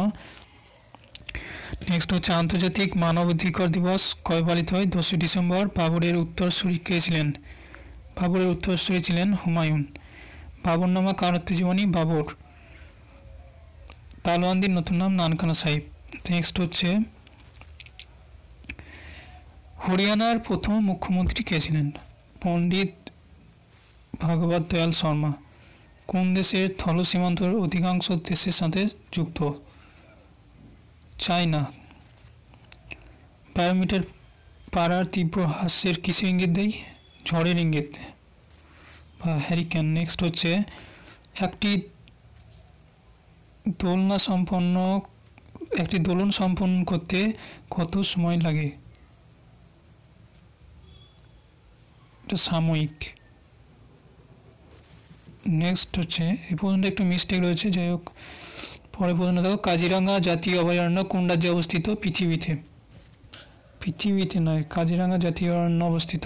নেক্সট হচ্ছে আন্তর্জাতিক মানবাধিকার দিবস কবে পালিত হয়? 10 ডিসেম্বর। বাবরের উত্তরসূরি কে ছিলেন? বাবরের উত্তরসূরি ছিলেন হুমায়ুন। বাবরনামা কার আত্মজীবনী? বাবর। তালওয়ান্দির নতুন নাম নানকানা সাহিব। নেক্সট হচ্ছে হরিয়ানার প্রথম মুখ্যমন্ত্রী কে ছিলেন? পণ্ডিত ভাগবত দয়াল শর্মা। কোন দেশের স্থল সীমান্ত অধিকাংশ দেশের সাথে যুক্ত? চায়না। বায়োমিটার পাড়ার তীব্র হাস্যের কিসের ইঙ্গিত দেয়? ঝড়ের ইঙ্গিত বা হ্যারিকেন। নেক্সট হচ্ছে একটি দোলন সম্পন্ন করতে কত সময় লাগে? এটা সাময়িক। নেক্সট হচ্ছে এই পর্যন্ত একটু মিস্টেক রয়েছে, যাই হোক পরে পর্যন্ত দেখো কাজিরাঙ্গা জাতীয় অভয়ারণ্য কোন রাজ্যে অবস্থিত? পৃথিবীতে নয়, কাজিরাঙ্গা জাতীয় অরণ্য অবস্থিত